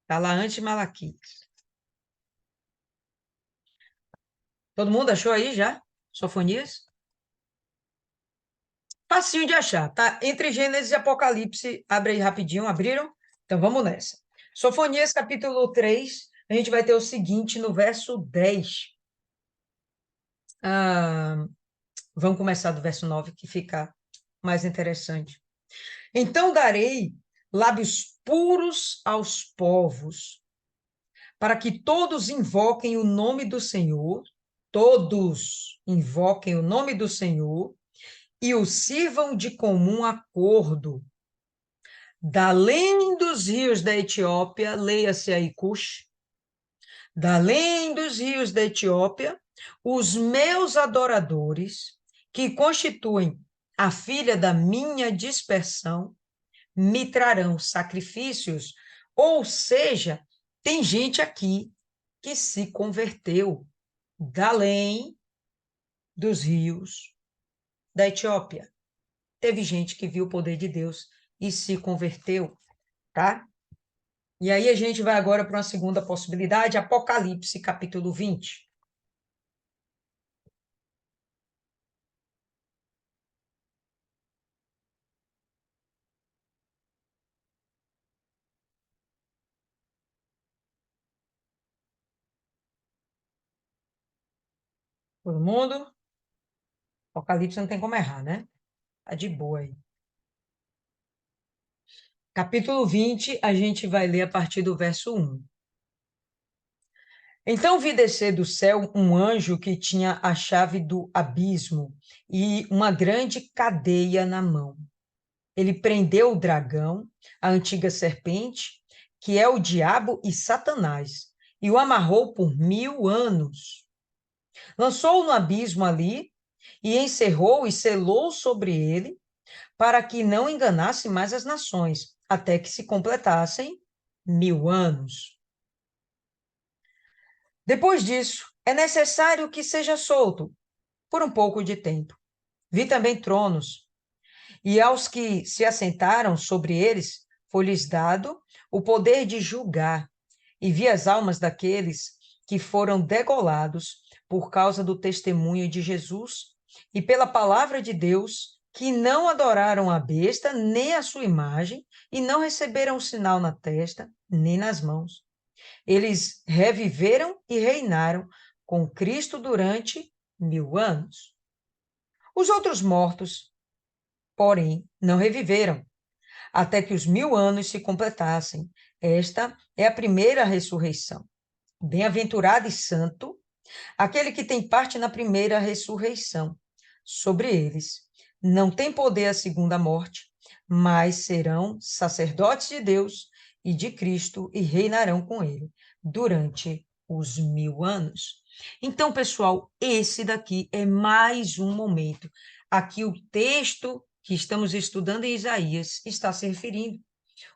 Está lá antes de Malaquias. Todo mundo achou aí já? Sofonias? Facinho de achar, tá? Entre Gênesis e Apocalipse, abre aí rapidinho, abriram? Então vamos nessa. Sofonias, capítulo 3, a gente vai ter o seguinte no verso 10. Vamos começar do verso 9, que fica mais interessante. Então darei lábios puros aos povos, para que todos invoquem o nome do Senhor, todos invoquem o nome do Senhor e o sirvam de comum acordo. Da além dos rios da Etiópia, leia-se aí Cush, da além dos rios da Etiópia, os meus adoradores, que constituem a filha da minha dispersão, me trarão sacrifícios. Ou seja, tem gente aqui que se converteu da além dos rios da Etiópia. Teve gente que viu o poder de Deus e se converteu, tá? E aí a gente vai agora para uma segunda possibilidade, Apocalipse, capítulo 20. Todo mundo? Apocalipse não tem como errar, né? Tá de boa aí. Capítulo 20, a gente vai ler a partir do verso 1. Então vi descer do céu um anjo que tinha a chave do abismo e uma grande cadeia na mão. Ele prendeu o dragão, a antiga serpente, que é o diabo e Satanás, e o amarrou por 1000 anos. Lançou-o no abismo ali e encerrou e selou sobre ele, para que não enganasse mais as nações, até que se completassem 1000 anos. Depois disso, é necessário que seja solto por um pouco de tempo. Vi também tronos, e aos que se assentaram sobre eles foi-lhes dado o poder de julgar, e vi as almas daqueles que foram degolados por causa do testemunho de Jesus e pela palavra de Deus, que não adoraram a besta, nem a sua imagem, e não receberam o sinal na testa, nem nas mãos. Eles reviveram e reinaram com Cristo durante 1000 anos. Os outros mortos, porém, não reviveram, até que os 1000 anos se completassem. Esta é a primeira ressurreição. Bem-aventurado e santo aquele que tem parte na primeira ressurreição. Sobre eles não tem poder a segunda morte, mas serão sacerdotes de Deus e de Cristo e reinarão com ele durante os 1000 anos. Então, pessoal, esse daqui é mais um momento a que o texto que estamos estudando em Isaías está se referindo.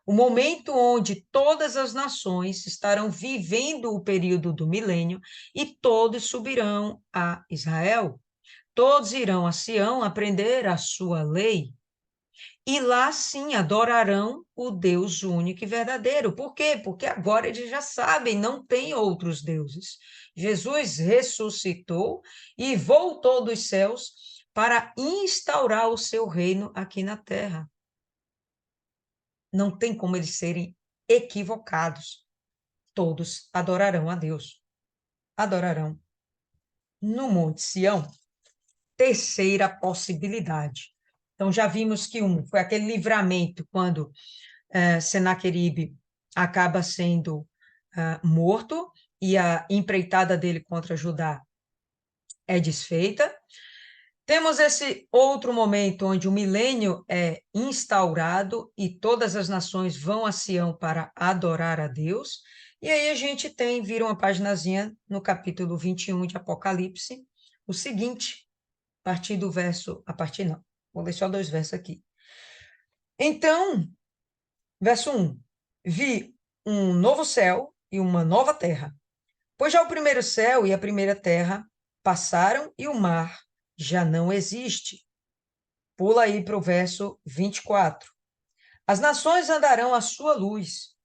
O momento onde todas as nações estarão vivendo o período do milênio e todos subirão a Israel. Todos irão a Sião aprender a sua lei. E lá sim adorarão o Deus único e verdadeiro. Por quê? Porque agora eles já sabem, não tem outros deuses. Jesus ressuscitou e voltou dos céus para instaurar o seu reino aqui na terra. Não tem como eles serem equivocados. Todos adorarão a Deus. Adorarão no Monte Sião. Terceira possibilidade. Então, já vimos que foi aquele livramento quando Senaqueribe acaba sendo morto e a empreitada dele contra Judá é desfeita. Temos esse outro momento onde o milênio é instaurado e todas as nações vão a Sião para adorar a Deus. E aí a gente vira uma paginazinha no capítulo 21 de Apocalipse, o seguinte, vou ler só 2 versos aqui. Então, verso 1, vi um novo céu e uma nova terra, pois já o primeiro céu e a primeira terra passaram e o mar já não existe. Pula aí para o verso 24. As nações andarão à sua luz,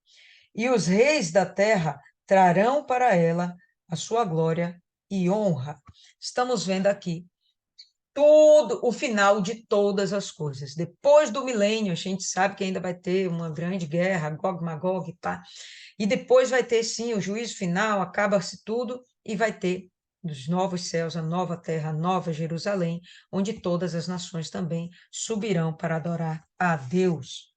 e os reis da terra trarão para ela a sua glória e honra. Estamos vendo aqui todo o final de todas as coisas. Depois do milênio, a gente sabe que ainda vai ter uma grande guerra, Gog e Magog, pá. E depois vai ter, sim, o juízo final, acaba-se tudo, e vai ter os novos céus, a nova terra, a nova Jerusalém, onde todas as nações também subirão para adorar a Deus.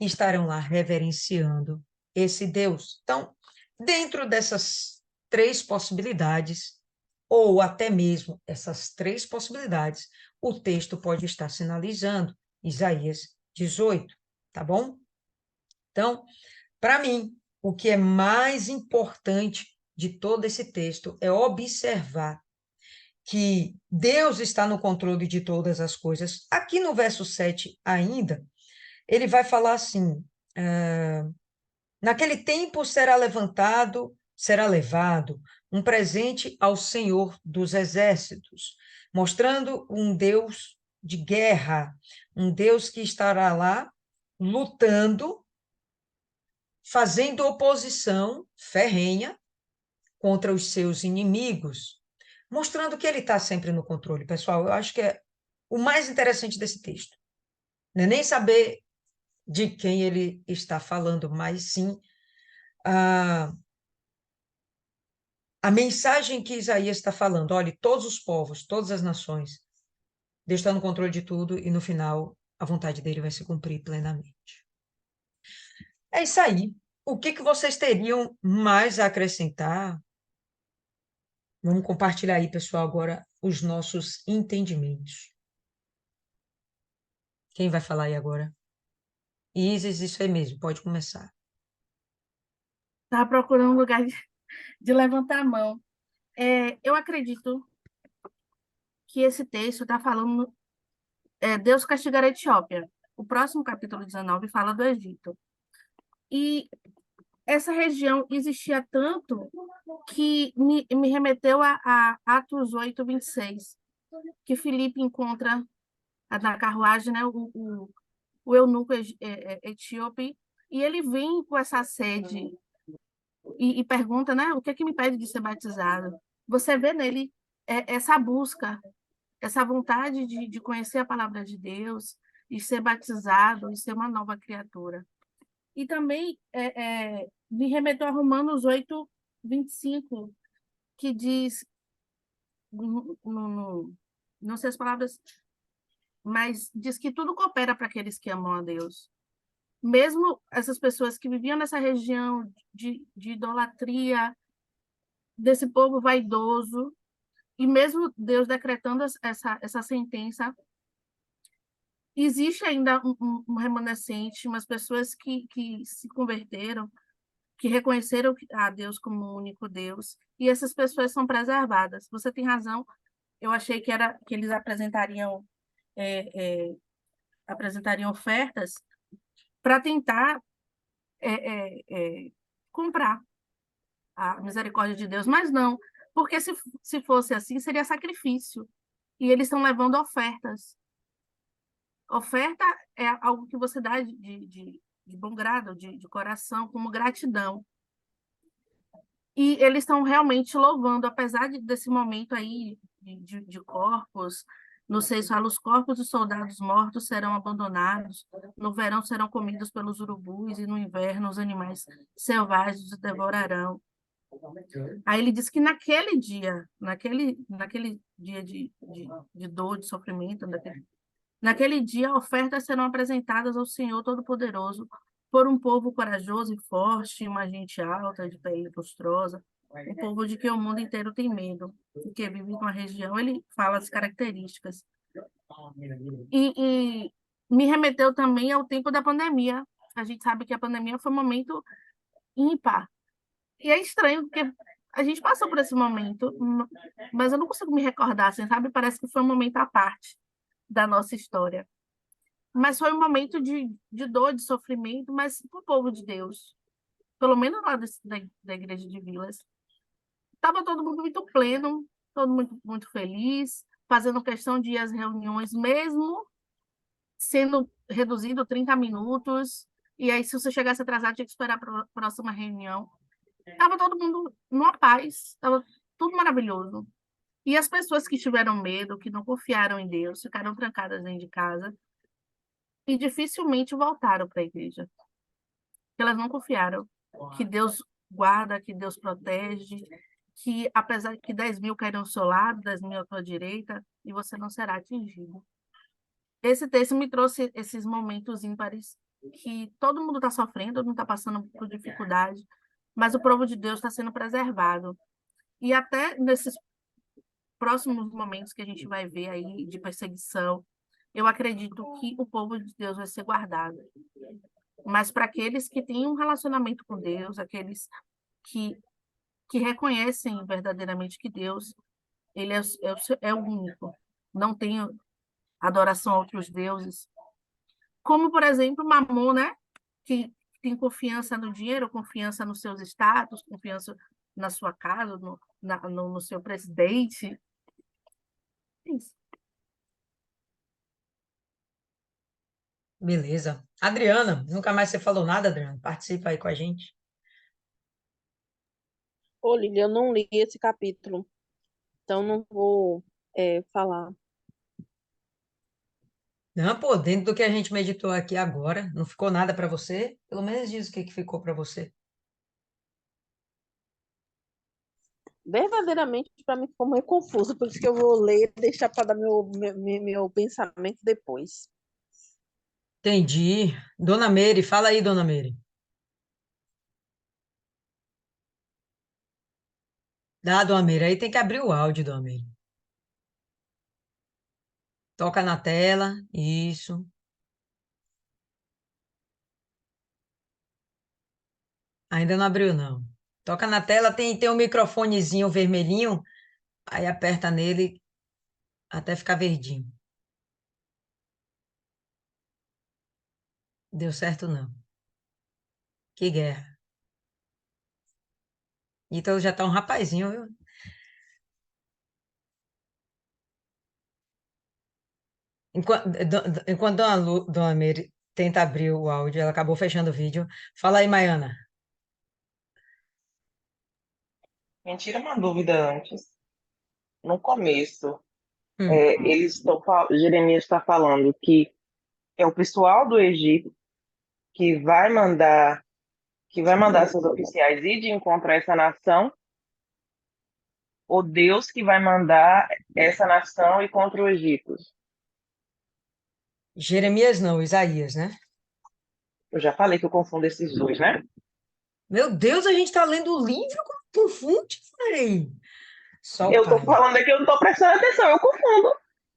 E estarão lá reverenciando esse Deus. Então, dentro dessas 3 possibilidades, ou até mesmo essas 3 possibilidades, o texto pode estar sinalizando Isaías 18, tá bom? Então, para mim, o que é mais importante de todo esse texto é observar que Deus está no controle de todas as coisas. Aqui no verso 7 ainda, ele vai falar assim, naquele tempo será levado um presente ao Senhor dos Exércitos, mostrando um Deus de guerra, um Deus que estará lá lutando, fazendo oposição ferrenha contra os seus inimigos, mostrando que ele está sempre no controle. Pessoal, eu acho que é o mais interessante desse texto. Não é nem saber de quem ele está falando, mas sim a mensagem que Isaías está falando. Olha, todos os povos, todas as nações, Deus está no controle de tudo e no final a vontade dele vai se cumprir plenamente. É isso aí. O que vocês teriam mais a acrescentar? Vamos compartilhar aí, pessoal, agora os nossos entendimentos. Quem vai falar aí agora? Isis, isso aí mesmo, pode começar. Estava procurando um lugar de levantar a mão. Eu acredito que esse texto está falando Deus castigará a Etiópia. O próximo capítulo 19 fala do Egito. E essa região existia tanto que me remeteu a Atos 8, 26, que Filipe encontra na carruagem, né, o eunuco etíope, e ele vem com essa sede e pergunta, né, o que é que me pede de ser batizado? Você vê nele essa busca, essa vontade de conhecer a palavra de Deus, e ser batizado, e ser uma nova criatura. E também me remeteu a Romanos 8, 25, que diz não sei as palavras, mas diz que tudo coopera para aqueles que amam a Deus. Mesmo essas pessoas que viviam nessa região de idolatria, desse povo vaidoso, e mesmo Deus decretando essa sentença, existe ainda um remanescente, umas pessoas que se converteram, que reconheceram a Deus como o único Deus, e essas pessoas são preservadas. Você tem razão, eu achei que eles é, é, apresentariam ofertas para tentar comprar a misericórdia de Deus, mas não, porque se fosse assim, seria sacrifício, e eles estão levando ofertas. Oferta é algo que você dá de bom grado, de coração, como gratidão. E eles estão realmente louvando, apesar desse momento aí de corpos, no seis fala, os corpos dos soldados mortos serão abandonados, no verão serão comidos pelos urubus, e no inverno os animais selvagens os devorarão. Aí ele diz que naquele dia de dor, de sofrimento, naquele dia ofertas serão apresentadas ao Senhor Todo-Poderoso por um povo corajoso e forte, uma gente alta, de pele lustrosa, um povo de que o mundo inteiro tem medo, que vive numa região, ele fala as características. E me remeteu também ao tempo da pandemia. A gente sabe que a pandemia foi um momento ímpar. E é estranho, porque a gente passou por esse momento, mas eu não consigo me recordar, assim, sabe? Parece que foi um momento à parte da nossa história. Mas foi um momento de dor, de sofrimento, mas para o povo de Deus, pelo menos lá da igreja de Vilas, estava todo mundo muito pleno, todo mundo muito feliz, fazendo questão de ir às reuniões, mesmo sendo reduzido 30 minutos, e aí se você chegasse atrasado, tinha que esperar para a próxima reunião. Estava todo mundo numa paz, estava tudo maravilhoso. E as pessoas que tiveram medo, que não confiaram em Deus, ficaram trancadas dentro de casa e dificilmente voltaram para a igreja. Elas não confiaram que Deus guarda, que Deus protege, que apesar que 10.000 cairão ao seu lado, 10.000 à tua direita, e você não será atingido. Esse texto me trouxe esses momentos ímpares que todo mundo está sofrendo, todo mundo está passando por dificuldade, mas o povo de Deus está sendo preservado. E até nesses próximos momentos que a gente vai ver aí de perseguição, eu acredito que o povo de Deus vai ser guardado. Mas para aqueles que têm um relacionamento com Deus, aqueles que reconhecem verdadeiramente que Deus ele é o único, não tem adoração a outros deuses, como, por exemplo, Mamon, né? Que tem confiança no dinheiro, confiança nos seus status, confiança na sua casa, no seu presidente. Isso. Beleza. Adriana, nunca mais você falou nada, Adriana? Participa aí com a gente. Ô, Lília, eu não li esse capítulo, então não vou falar. Não, pô, dentro do que a gente meditou aqui agora, não ficou nada para você? Pelo menos diz o que ficou para você. Verdadeiramente, para mim, ficou meio confuso, por isso que eu vou ler e deixar para dar meu pensamento depois. Entendi. Dona Meire, fala aí, Dona Meire. Dá, Dona Meire, aí tem que abrir o áudio, Dona Meire. Toca na tela, isso. Ainda não abriu, não. Toca na tela, tem um microfonezinho vermelhinho, aí aperta nele até ficar verdinho. Deu certo, não. Que guerra. Então já tá um rapazinho, viu? Enquanto Dona Meire tenta abrir o áudio, ela acabou fechando o vídeo. Fala aí, Maiana. Me tira uma dúvida antes. No começo, Hum, Jeremias está falando que é o pessoal do Egito que vai mandar seus oficiais ir de encontro a essa nação, ou Deus que vai mandar essa nação ir contra o Egito? Jeremias não, Isaías, né? Eu já falei que eu confundo esses dois, né? Meu Deus, a gente está lendo o livro com confunde, Frei. Só o Eu tô pai. falando aqui, eu não tô prestando atenção, eu confundo.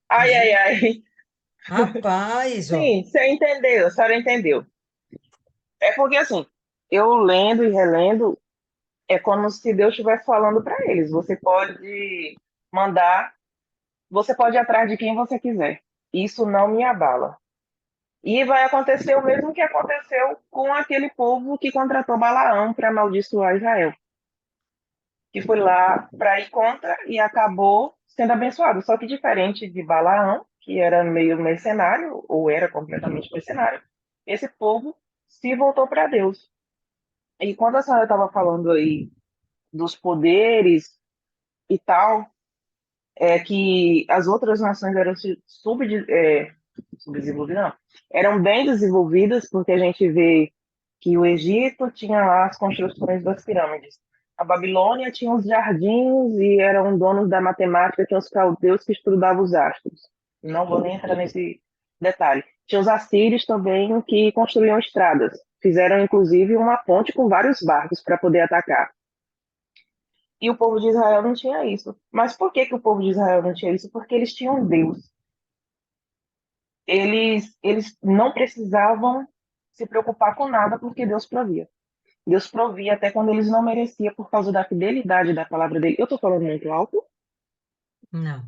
Ai, ai, ai. Rapaz, ó. Sim, você entendeu, a senhora entendeu. É porque assim, eu lendo e relendo, é como se Deus estivesse falando para eles. Você pode mandar, você pode ir atrás de quem você quiser. Isso não me abala. E vai acontecer o mesmo que aconteceu com aquele povo que contratou Balaão para amaldiçoar Israel, que foi lá para ir contra e acabou sendo abençoado. Só que diferente de Balaão, que era meio mercenário, ou era completamente mercenário, esse povo se voltou para Deus. E quando a senhora estava falando aí dos poderes e tal, é que as outras nações eram subdesenvolvidas, não, eram bem desenvolvidas, porque a gente vê que o Egito tinha lá as construções das pirâmides. A Babilônia tinha os jardins e eram donos da matemática, tinha os caldeus que estudavam os astros. Não vou nem entrar nesse detalhe. Tinha os assírios também que construíam estradas. Fizeram, inclusive, uma ponte com vários barcos para poder atacar. E o povo de Israel não tinha isso. Mas por que, que o povo de Israel não tinha isso? Porque eles tinham Deus. Eles não precisavam se preocupar com nada porque Deus provia. Deus provia até quando eles não mereciam por causa da fidelidade da palavra dele. Eu estou falando muito alto. Não.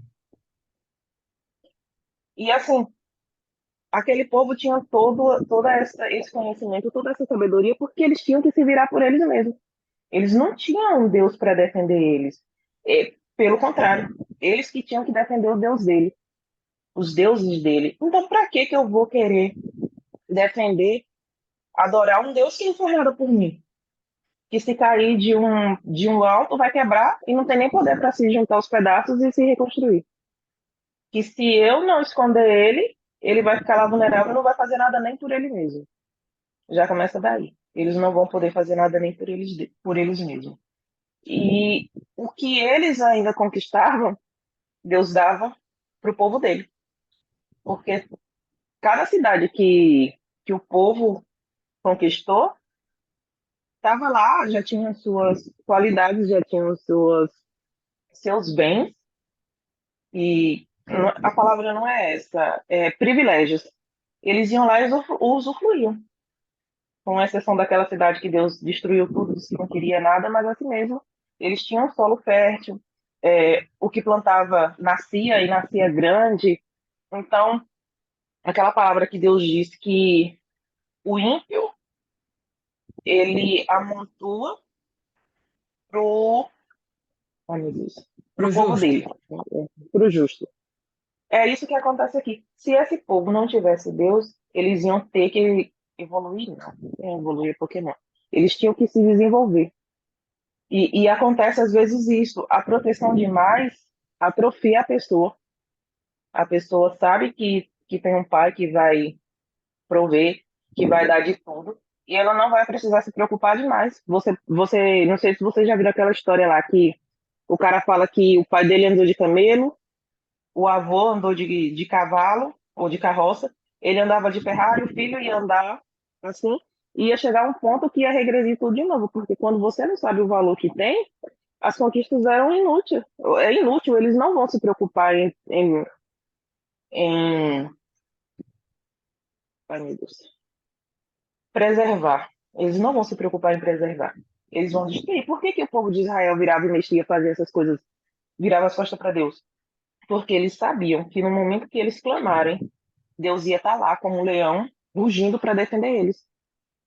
E assim, aquele povo tinha esse conhecimento, toda essa sabedoria, porque eles tinham que se virar por eles mesmos. Eles não tinham um Deus para defender eles. Pelo contrário, eles que tinham que defender o Deus dele, os deuses dele. Então, para que eu vou querer defender, adorar um Deus que não foi nada por mim? Que se cair de um alto vai quebrar e não tem nem poder para se juntar os pedaços e se reconstruir. Que se eu não esconder ele, ele vai ficar lá vulnerável e não vai fazer nada nem por ele mesmo. Já começa daí. Eles não vão poder fazer nada nem por eles mesmos. E o que eles ainda conquistavam, Deus dava para o povo dele. Porque cada cidade que o povo conquistou, estava lá, já tinha suas qualidades, já tinha seus bens, e a palavra não é essa, é privilégios. Eles iam lá e usufruíam, com exceção daquela cidade que Deus destruiu tudo, disse que não queria nada, mas assim mesmo, eles tinham um solo fértil, o que plantava nascia e nascia grande. Então, aquela palavra que Deus disse que o ímpio, ele amontoa pro, ai meu Deus, Pro pro povo justo. dele, pro justo. É isso que acontece aqui. Se esse povo não tivesse Deus, eles iam ter que evoluir, não evoluir Pokémon. Eles tinham que se desenvolver. E acontece às vezes isso, a proteção demais atrofia a pessoa. A pessoa sabe que tem um pai que vai prover, que vai dar de tudo, e ela não vai precisar se preocupar demais. Não sei se você já viu aquela história lá que o cara fala que o pai dele andou de camelo, o avô andou de cavalo ou de carroça, ele andava de Ferrari, o filho ia andar assim, e ia chegar a um ponto que ia regredir tudo de novo, porque quando você não sabe o valor que tem, as conquistas eram inúteis. É inútil, eles não vão se preocupar em ai meu Deus, preservar. Eles não vão se preocupar em preservar. Eles vão destruir. Por que, que o povo de Israel virava e mexia, fazia essas coisas, virava as costas para Deus? Porque eles sabiam que no momento que eles clamarem, Deus ia estar lá como um leão, rugindo para defender eles.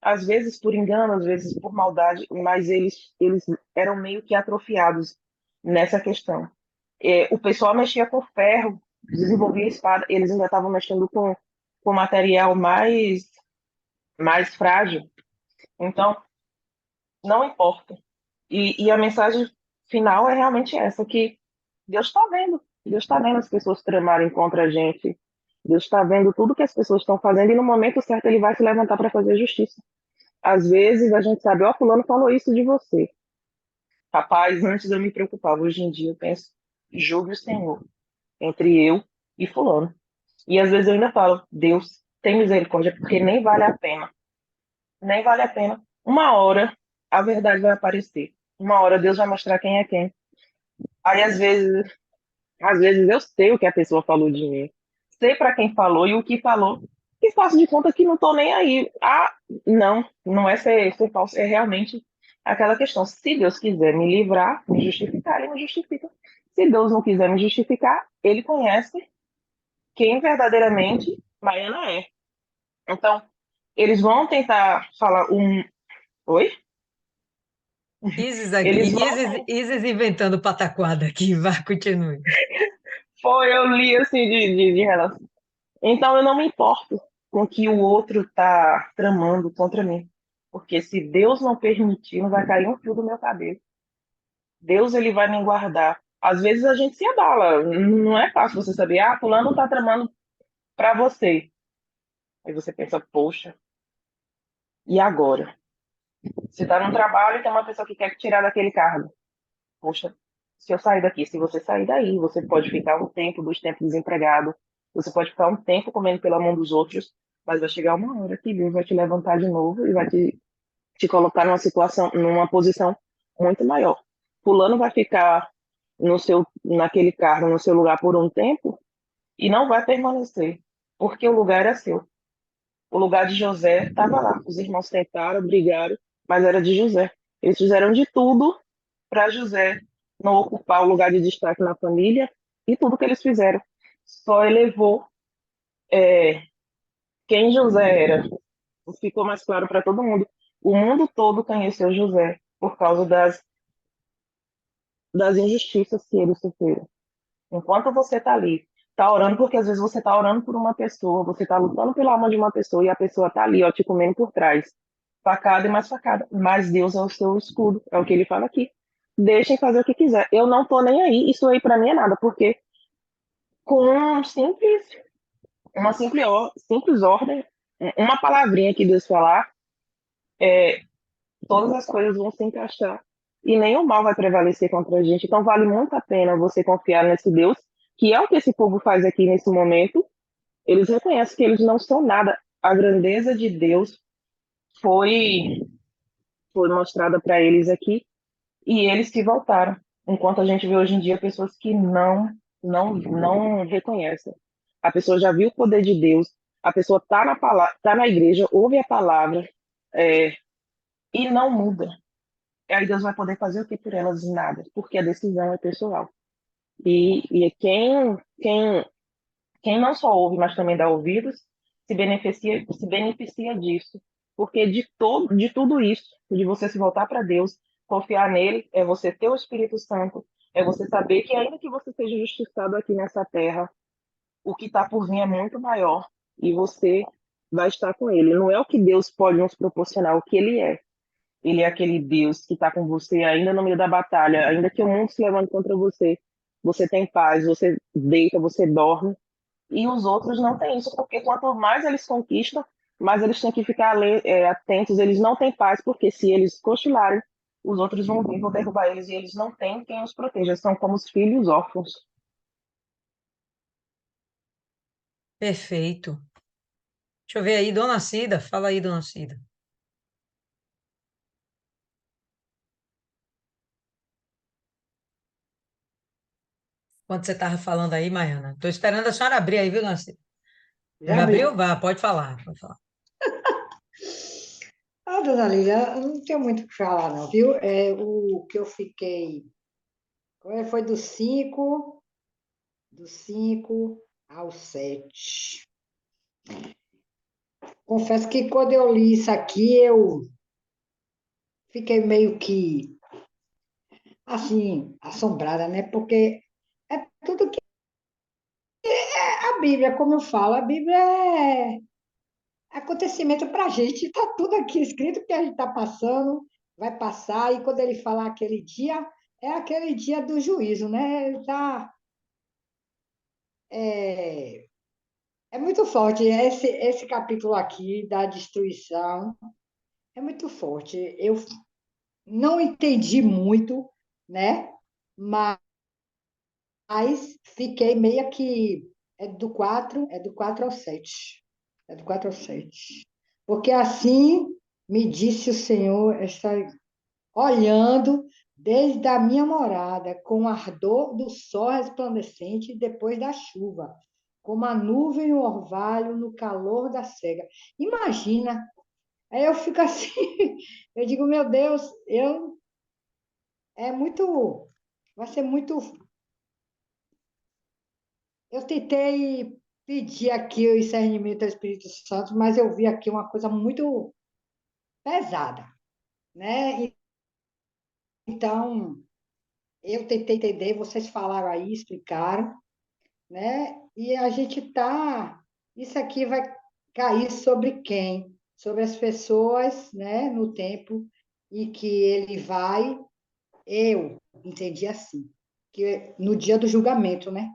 Às vezes por engano, às vezes por maldade, mas eles eram meio que atrofiados nessa questão. O pessoal mexia com ferro, desenvolvia espada, eles ainda estavam mexendo com material mais frágil. Então, não importa. E a mensagem final é realmente essa, que Deus está vendo. Deus está vendo as pessoas tramarem contra a gente. Deus está vendo tudo que as pessoas estão fazendo e no momento certo ele vai se levantar para fazer justiça. Às vezes a gente sabe, ó, fulano falou isso de você. Rapaz, antes eu me preocupava, hoje em dia eu penso, julgue o Senhor entre eu e fulano. E às vezes eu ainda falo, Deus, tem misericórdia, porque nem vale a pena. Nem vale a pena. Uma hora a verdade vai aparecer. Uma hora Deus vai mostrar quem é quem. Aí às vezes eu sei o que a pessoa falou de mim. Sei para quem falou e o que falou. E faço de conta que não tô nem aí. Ah, não é ser falso, é realmente aquela questão. Se Deus quiser me livrar, me justificar, ele me justifica. Se Deus não quiser me justificar, ele conhece quem verdadeiramente Baiana é. Então, eles vão tentar falar um. Oi? Isis aqui, Eles vão. Isis inventando pataquada aqui, vai, continue. Foi, eu li assim de relação. Então, eu não me importo com o que o outro tá tramando contra mim. Porque se Deus não permitir, não vai cair um fio do meu cabelo. Deus, ele vai me guardar. Às vezes a gente se abala. Não é fácil você saber, fulano tá tramando pra você. Aí você pensa, poxa, e agora? Você tá num trabalho e tem uma pessoa que quer te tirar daquele cargo. Poxa, se eu sair daqui, se você sair daí, você pode ficar um tempo, 2 tempos desempregado, você pode ficar um tempo comendo pela mão dos outros, mas vai chegar uma hora que Deus vai te levantar de novo e vai te colocar numa situação, numa posição muito maior. Fulano vai ficar naquele cargo, no seu lugar por um tempo e não vai permanecer, porque o lugar era seu. O lugar de José estava lá. Os irmãos tentaram, brigaram, mas era de José. Eles fizeram de tudo para José não ocupar o lugar de destaque na família e tudo que eles fizeram só elevou quem José era. Ficou mais claro para todo mundo. O mundo todo conheceu José por causa das injustiças que eles sofreram. Enquanto você está ali, está orando, porque às vezes você está orando por uma pessoa, você está lutando pela alma de uma pessoa e a pessoa está ali, ó, te comendo por trás. Facada e mais facada. Mas Deus é o seu escudo, é o que ele fala aqui. Deixem fazer o que quiser. Eu não tô nem aí, isso aí para mim é nada, porque com uma simples ordem, uma palavrinha que Deus falar, todas as coisas vão se encaixar e nenhum mal vai prevalecer contra a gente. Então vale muito a pena você confiar nesse Deus, que é o que esse povo faz aqui nesse momento. Eles reconhecem que eles não são nada. A grandeza de Deus foi mostrada para eles aqui e eles se voltaram. Enquanto a gente vê hoje em dia pessoas que não reconhecem. A pessoa já viu o poder de Deus, a pessoa está tá na igreja, ouve a palavra é, e não muda. Aí Deus vai poder fazer o que por elas? Nada, porque a decisão é pessoal. E quem não só ouve, mas também dá ouvidos, se beneficia disso. Porque de tudo isso, de você se voltar para Deus, confiar nele, é você ter o Espírito Santo, é você saber que ainda que você seja justiçado aqui nessa terra, o que está por vir é muito maior e você vai estar com ele. Não é o que Deus pode nos proporcionar, o que ele é. Ele é aquele Deus que está com você ainda no meio da batalha, ainda que o mundo se levante contra você. Você tem paz, você deita, você dorme. E os outros não têm isso, porque quanto mais eles conquistam, mais eles têm que ficar atentos. Eles não têm paz, porque se eles cochilarem, os outros vão vir, vão derrubar eles, e eles não têm quem os proteja. São como os filhos órfãos. Perfeito. Deixa eu ver aí, dona Cida, fala aí, dona Cida. Quando você estava falando aí, Maiana, estou esperando a senhora abrir aí, viu, dona Cida? Já Já abriu? abriu. Vá, pode falar, pode falar. Ah, dona Lília, eu não tenho muito o que falar, não, viu? O que eu fiquei. Foi do cinco ao 7. Confesso que quando eu li isso aqui, eu fiquei meio que, assim, assombrada, né? Porque é tudo que é a Bíblia, como eu falo, a Bíblia é acontecimento para a gente, está tudo aqui escrito que a gente está passando, vai passar, e quando ele falar aquele dia, é aquele dia do juízo, né? É, é muito forte, esse capítulo aqui da destruição é muito forte. Eu não entendi muito, né? Mas fiquei meio que é do 4 ao 7. É do 4 ao 7. Porque assim me disse o Senhor, está olhando desde a minha morada, com o ardor do sol resplandecente depois da chuva, como a nuvem e o orvalho no calor da cega. Imagina, aí eu fico assim, eu digo, meu Deus, é muito, vai ser muito. Eu tentei pedir aqui o discernimento do Espírito Santo, mas eu vi aqui uma coisa muito pesada, né? Então, eu tentei entender, vocês falaram aí, explicaram, né? E a gente tá. Isso aqui vai cair sobre quem? Sobre as pessoas, né? No tempo e que ele vai. Eu entendi assim, que no dia do julgamento, né?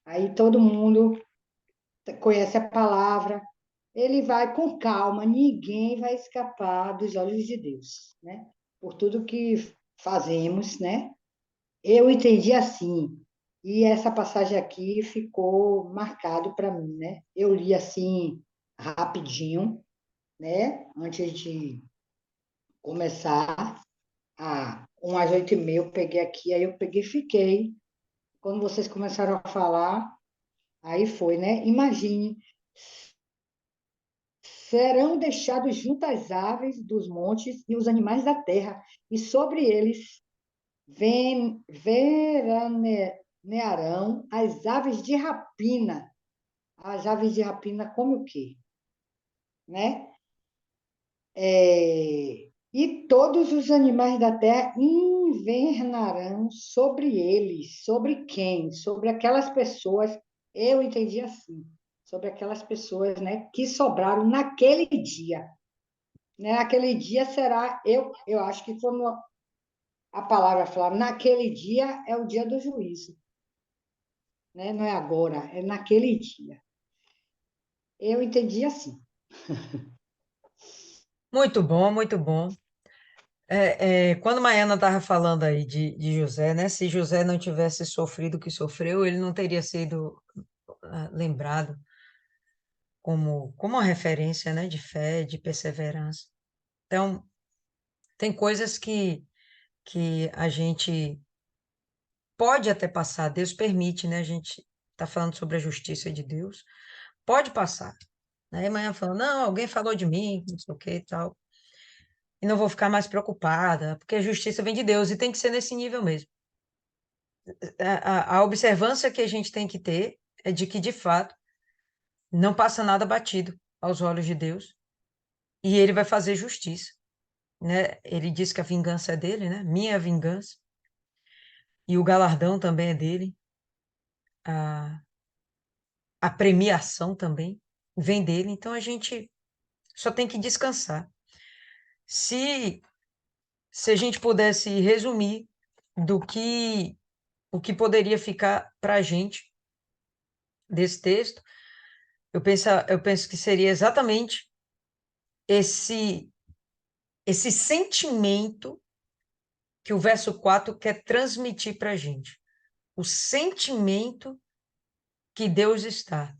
Aí todo mundo conhece a palavra, ele vai com calma, ninguém vai escapar dos olhos de Deus, né? Por tudo que fazemos, né? Eu entendi assim, e essa passagem aqui ficou marcado para mim, né? Eu li assim rapidinho, né? Antes de começar, umas 8h30 eu peguei aqui, aí eu peguei e fiquei. Quando vocês começaram a falar, aí foi, né? Imagine, serão deixados junto às aves dos montes e os animais da terra, e sobre eles veranearão as aves de rapina. As aves de rapina come o quê? Né? E todos os animais da terra invernarão sobre eles. Sobre quem? Sobre aquelas pessoas, eu entendi assim, sobre aquelas pessoas, né, que sobraram naquele dia. Né? Aquele dia será, eu acho que quando a palavra fala, naquele dia é o dia do juízo, né? Não é agora, é naquele dia. Eu entendi assim. Muito bom, muito bom. Quando Maiana estava falando aí de José, né? Se José não tivesse sofrido o que sofreu, ele não teria sido lembrado como uma referência, né? De fé, de perseverança. Então, tem coisas que a gente pode até passar, Deus permite, né? A gente está falando sobre a justiça de Deus, pode passar. Aí amanhã falando, não, alguém falou de mim, não sei o que e tal, e não vou ficar mais preocupada, porque a justiça vem de Deus e tem que ser nesse nível mesmo. A observância que a gente tem que ter é de que, de fato, não passa nada batido aos olhos de Deus e ele vai fazer justiça, né? Ele diz que a vingança é dele, né? Minha é a vingança e o galardão também é dele. A, a premiação também vem dele, então a gente só tem que descansar. Se, se a gente pudesse resumir do que o que poderia ficar para a gente desse texto, eu penso que seria exatamente esse esse sentimento que o verso 4 quer transmitir para a gente. O sentimento que Deus está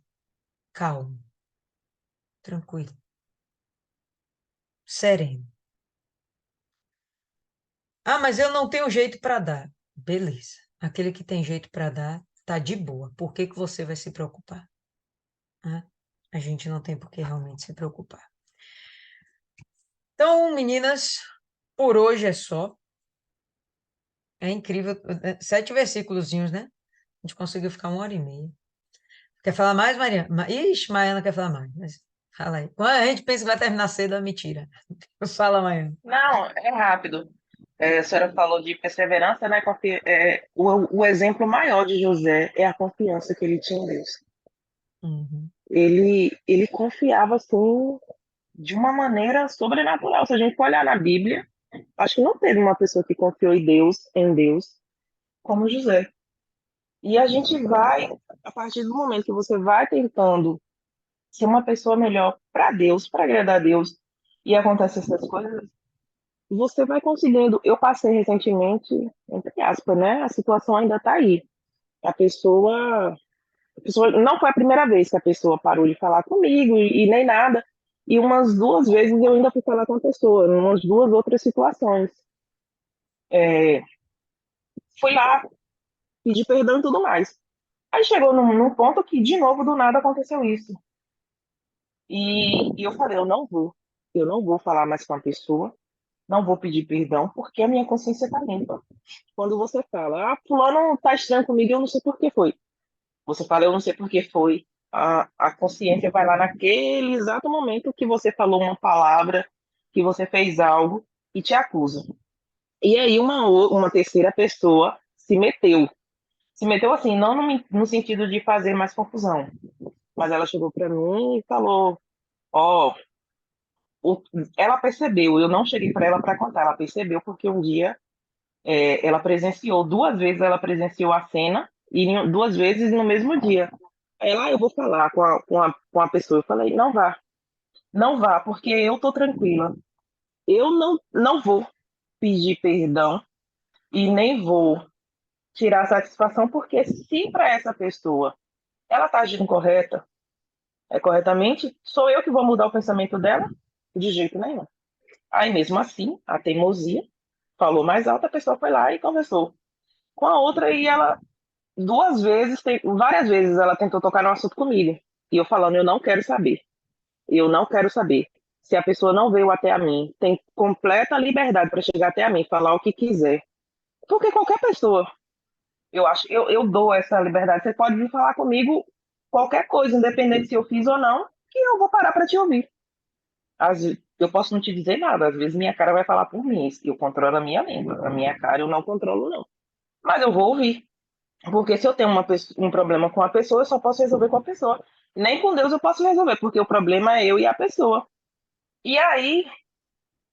calmo, tranquilo, sereno. Ah, mas eu não tenho jeito para dar. Beleza. Aquele que tem jeito para dar tá de boa. Por que que você vai se preocupar? Ah, a gente não tem por que realmente se preocupar. Então, meninas, por hoje é só. É incrível. 7 versículozinhos, né? A gente conseguiu ficar 1h30. Quer falar mais, Mariana? Ixi, Mariana quer falar mais. Mas fala aí. Quando a gente pensa que vai terminar cedo, é mentira. Fala, Mariana. Não, é rápido. A senhora falou de perseverança, né? O exemplo maior de José é a confiança que ele tinha em Deus. Uhum. Ele confiava assim de uma maneira sobrenatural. Se a gente for olhar na Bíblia, acho que não teve uma pessoa que confiou em Deus, como José. E a gente vai, a partir do momento que você vai tentando ser uma pessoa melhor para Deus, para agradar a Deus, e acontecem essas coisas, você vai conseguindo. Eu passei recentemente, entre aspas, né? A situação ainda está aí. A pessoa, a pessoa. Não foi a primeira vez que a pessoa parou de falar comigo e nem nada. E umas duas vezes eu ainda fui falar com a pessoa, em umas duas outras situações. É, fui lá, pedi perdão e tudo mais. Aí chegou num ponto que, de novo, do nada aconteceu isso. E eu falei, eu não vou falar mais com a pessoa, não vou pedir perdão, porque a minha consciência está limpa. Quando você fala, fulano tá estranho comigo, eu não sei por que foi. Você fala, eu não sei por que foi. A consciência vai lá naquele exato momento que você falou uma palavra, que você fez algo e te acusa. E aí uma terceira pessoa se meteu. Se meteu assim, não no sentido de fazer mais confusão, mas ela chegou para mim e falou, ó, o- ela percebeu, eu não cheguei para ela para contar, ela percebeu porque um dia ela presenciou, duas vezes ela presenciou a cena e duas vezes no mesmo dia. Aí ela, eu vou falar com a pessoa. Eu falei, não vá, não vá, porque eu tô tranquila. Eu não vou pedir perdão e nem vou tirar satisfação, porque se para essa pessoa ela está agindo corretamente, sou eu que vou mudar o pensamento dela? De jeito nenhum. Aí mesmo assim, a teimosia falou mais alto, a pessoa foi lá e conversou com a outra e ela duas vezes, várias vezes ela tentou tocar no assunto comigo. E eu falando, eu não quero saber. Eu não quero saber. Se a pessoa não veio até a mim, tem completa liberdade para chegar até a mim, falar o que quiser. Porque qualquer pessoa, eu acho, eu dou essa liberdade. Você pode vir falar comigo qualquer coisa, independente se eu fiz ou não, que eu vou parar para te ouvir. Eu posso não te dizer nada, às vezes minha cara vai falar por mim, eu controlo a minha língua, a minha cara eu não controlo não. Mas eu vou ouvir. Porque se eu tenho um problema com a pessoa, eu só posso resolver com a pessoa. Nem com Deus eu posso resolver, porque o problema é eu e a pessoa. E aí,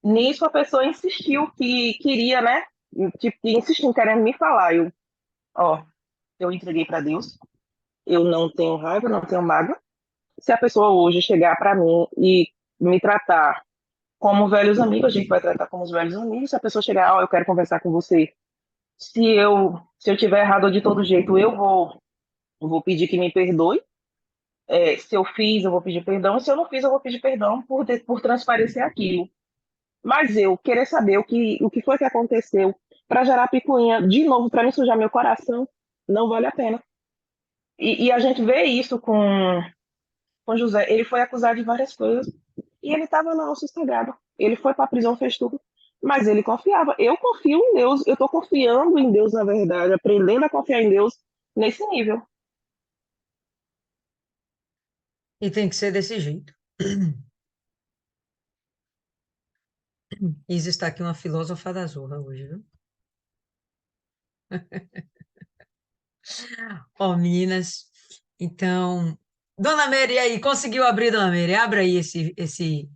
nisso, a pessoa insistiu que queria, né? Tipo, insistiu querendo me falar. Ó, eu entreguei para Deus, eu não tenho raiva, não tenho mágoa. Se a pessoa hoje chegar para mim e me tratar como velhos amigos, a gente vai tratar como os velhos amigos. Se a pessoa chegar, ó, eu quero conversar com você. Se eu tiver errado de todo jeito, eu vou pedir que me perdoe. Se eu fiz, eu vou pedir perdão. Se eu não fiz, eu vou pedir perdão por transparecer aquilo. Mas eu querer saber o que foi que aconteceu para gerar picuinha de novo, para me sujar meu coração, não vale a pena. E a gente vê isso com José. Ele foi acusado de várias coisas e ele estava lá sossegado. Ele foi para a prisão, fez tudo. Mas ele confiava. Eu confio em Deus. Eu estou confiando em Deus, na verdade, aprendendo a confiar em Deus nesse nível. E tem que ser desse jeito. Isa está aqui uma filósofa da zorra hoje, viu? Ó, meninas, então, Dona Mary aí, conseguiu abrir, Dona Mary? Abre aí esse...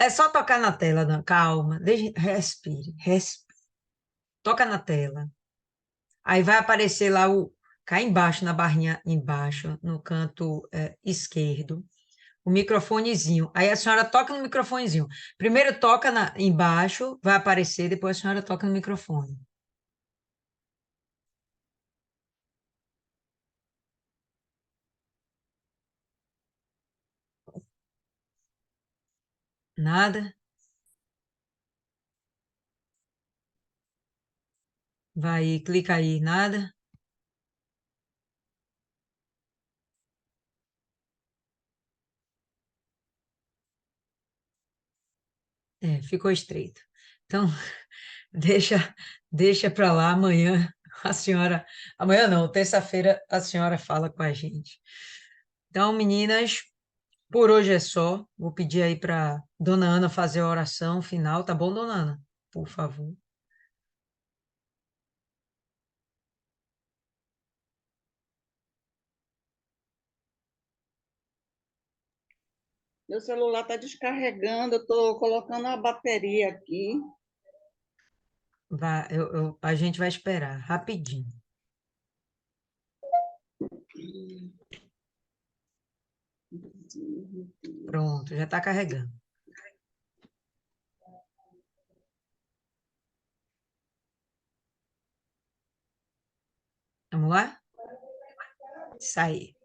É só tocar na tela, calma, respire, respire. Toca na tela. Aí vai aparecer lá cá embaixo, na barrinha embaixo, no canto esquerdo, o microfonezinho. Aí a senhora toca no microfonezinho. Primeiro toca embaixo, vai aparecer, depois a senhora toca no microfone. Nada? Vai, clica aí, nada? Ficou estreito. Então, deixa, deixa para lá, amanhã a senhora, amanhã não, terça-feira a senhora fala com a gente. Então, meninas, por hoje é só. Vou pedir aí para Dona Ana fazer a oração final, tá bom, Dona Ana? Por favor. Meu celular está descarregando, eu estou colocando a bateria aqui. A gente vai esperar, rapidinho. Pronto, já está carregando. Vamos lá? Isso aí.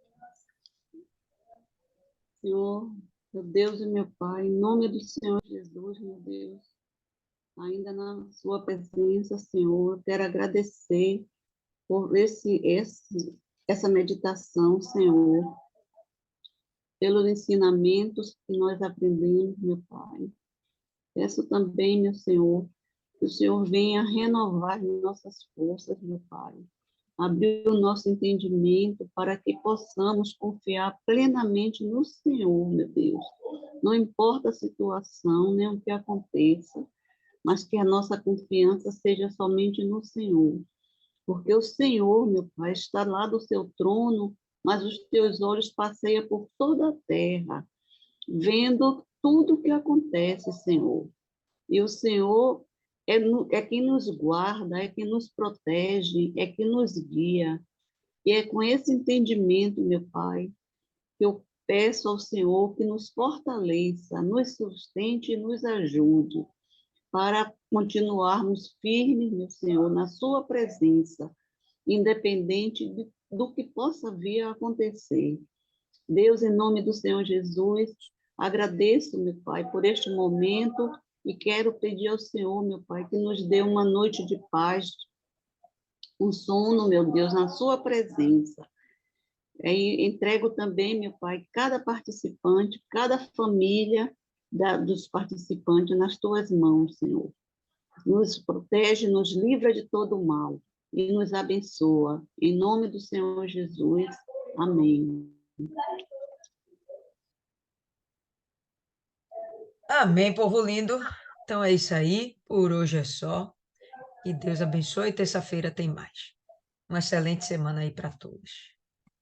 Senhor, meu Deus e meu Pai, em nome do Senhor Jesus, meu Deus, ainda na sua presença, Senhor, quero agradecer por essa meditação, Senhor, pelos ensinamentos que nós aprendemos, meu Pai. Peço também, meu Senhor, que o Senhor venha renovar nossas forças, meu Pai. Abrir o nosso entendimento para que possamos confiar plenamente no Senhor, meu Deus. Não importa a situação, nem o que aconteça, mas que a nossa confiança seja somente no Senhor. Porque o Senhor, meu Pai, está lá do seu trono, mas os teus olhos passeiam por toda a terra, vendo tudo o que acontece, Senhor. E o Senhor é quem nos guarda, é quem nos protege, é quem nos guia. E é com esse entendimento, meu Pai, que eu peço ao Senhor que nos fortaleça, nos sustente e nos ajude para continuarmos firmes, meu Senhor, na sua presença, independente do que possa vir a acontecer. Deus, em nome do Senhor Jesus, agradeço, meu Pai, por este momento e quero pedir ao Senhor, meu Pai, que nos dê uma noite de paz, um sono, meu Deus, na sua presença. E entrego também, meu Pai, cada participante, cada família dos participantes nas tuas mãos, Senhor. Nos protege, nos livra de todo o mal e nos abençoa. Em nome do Senhor Jesus. Amém. Amém, povo lindo. Então é isso aí. Por hoje é só. Que Deus abençoe. Terça-feira tem mais. Uma excelente semana aí para todos.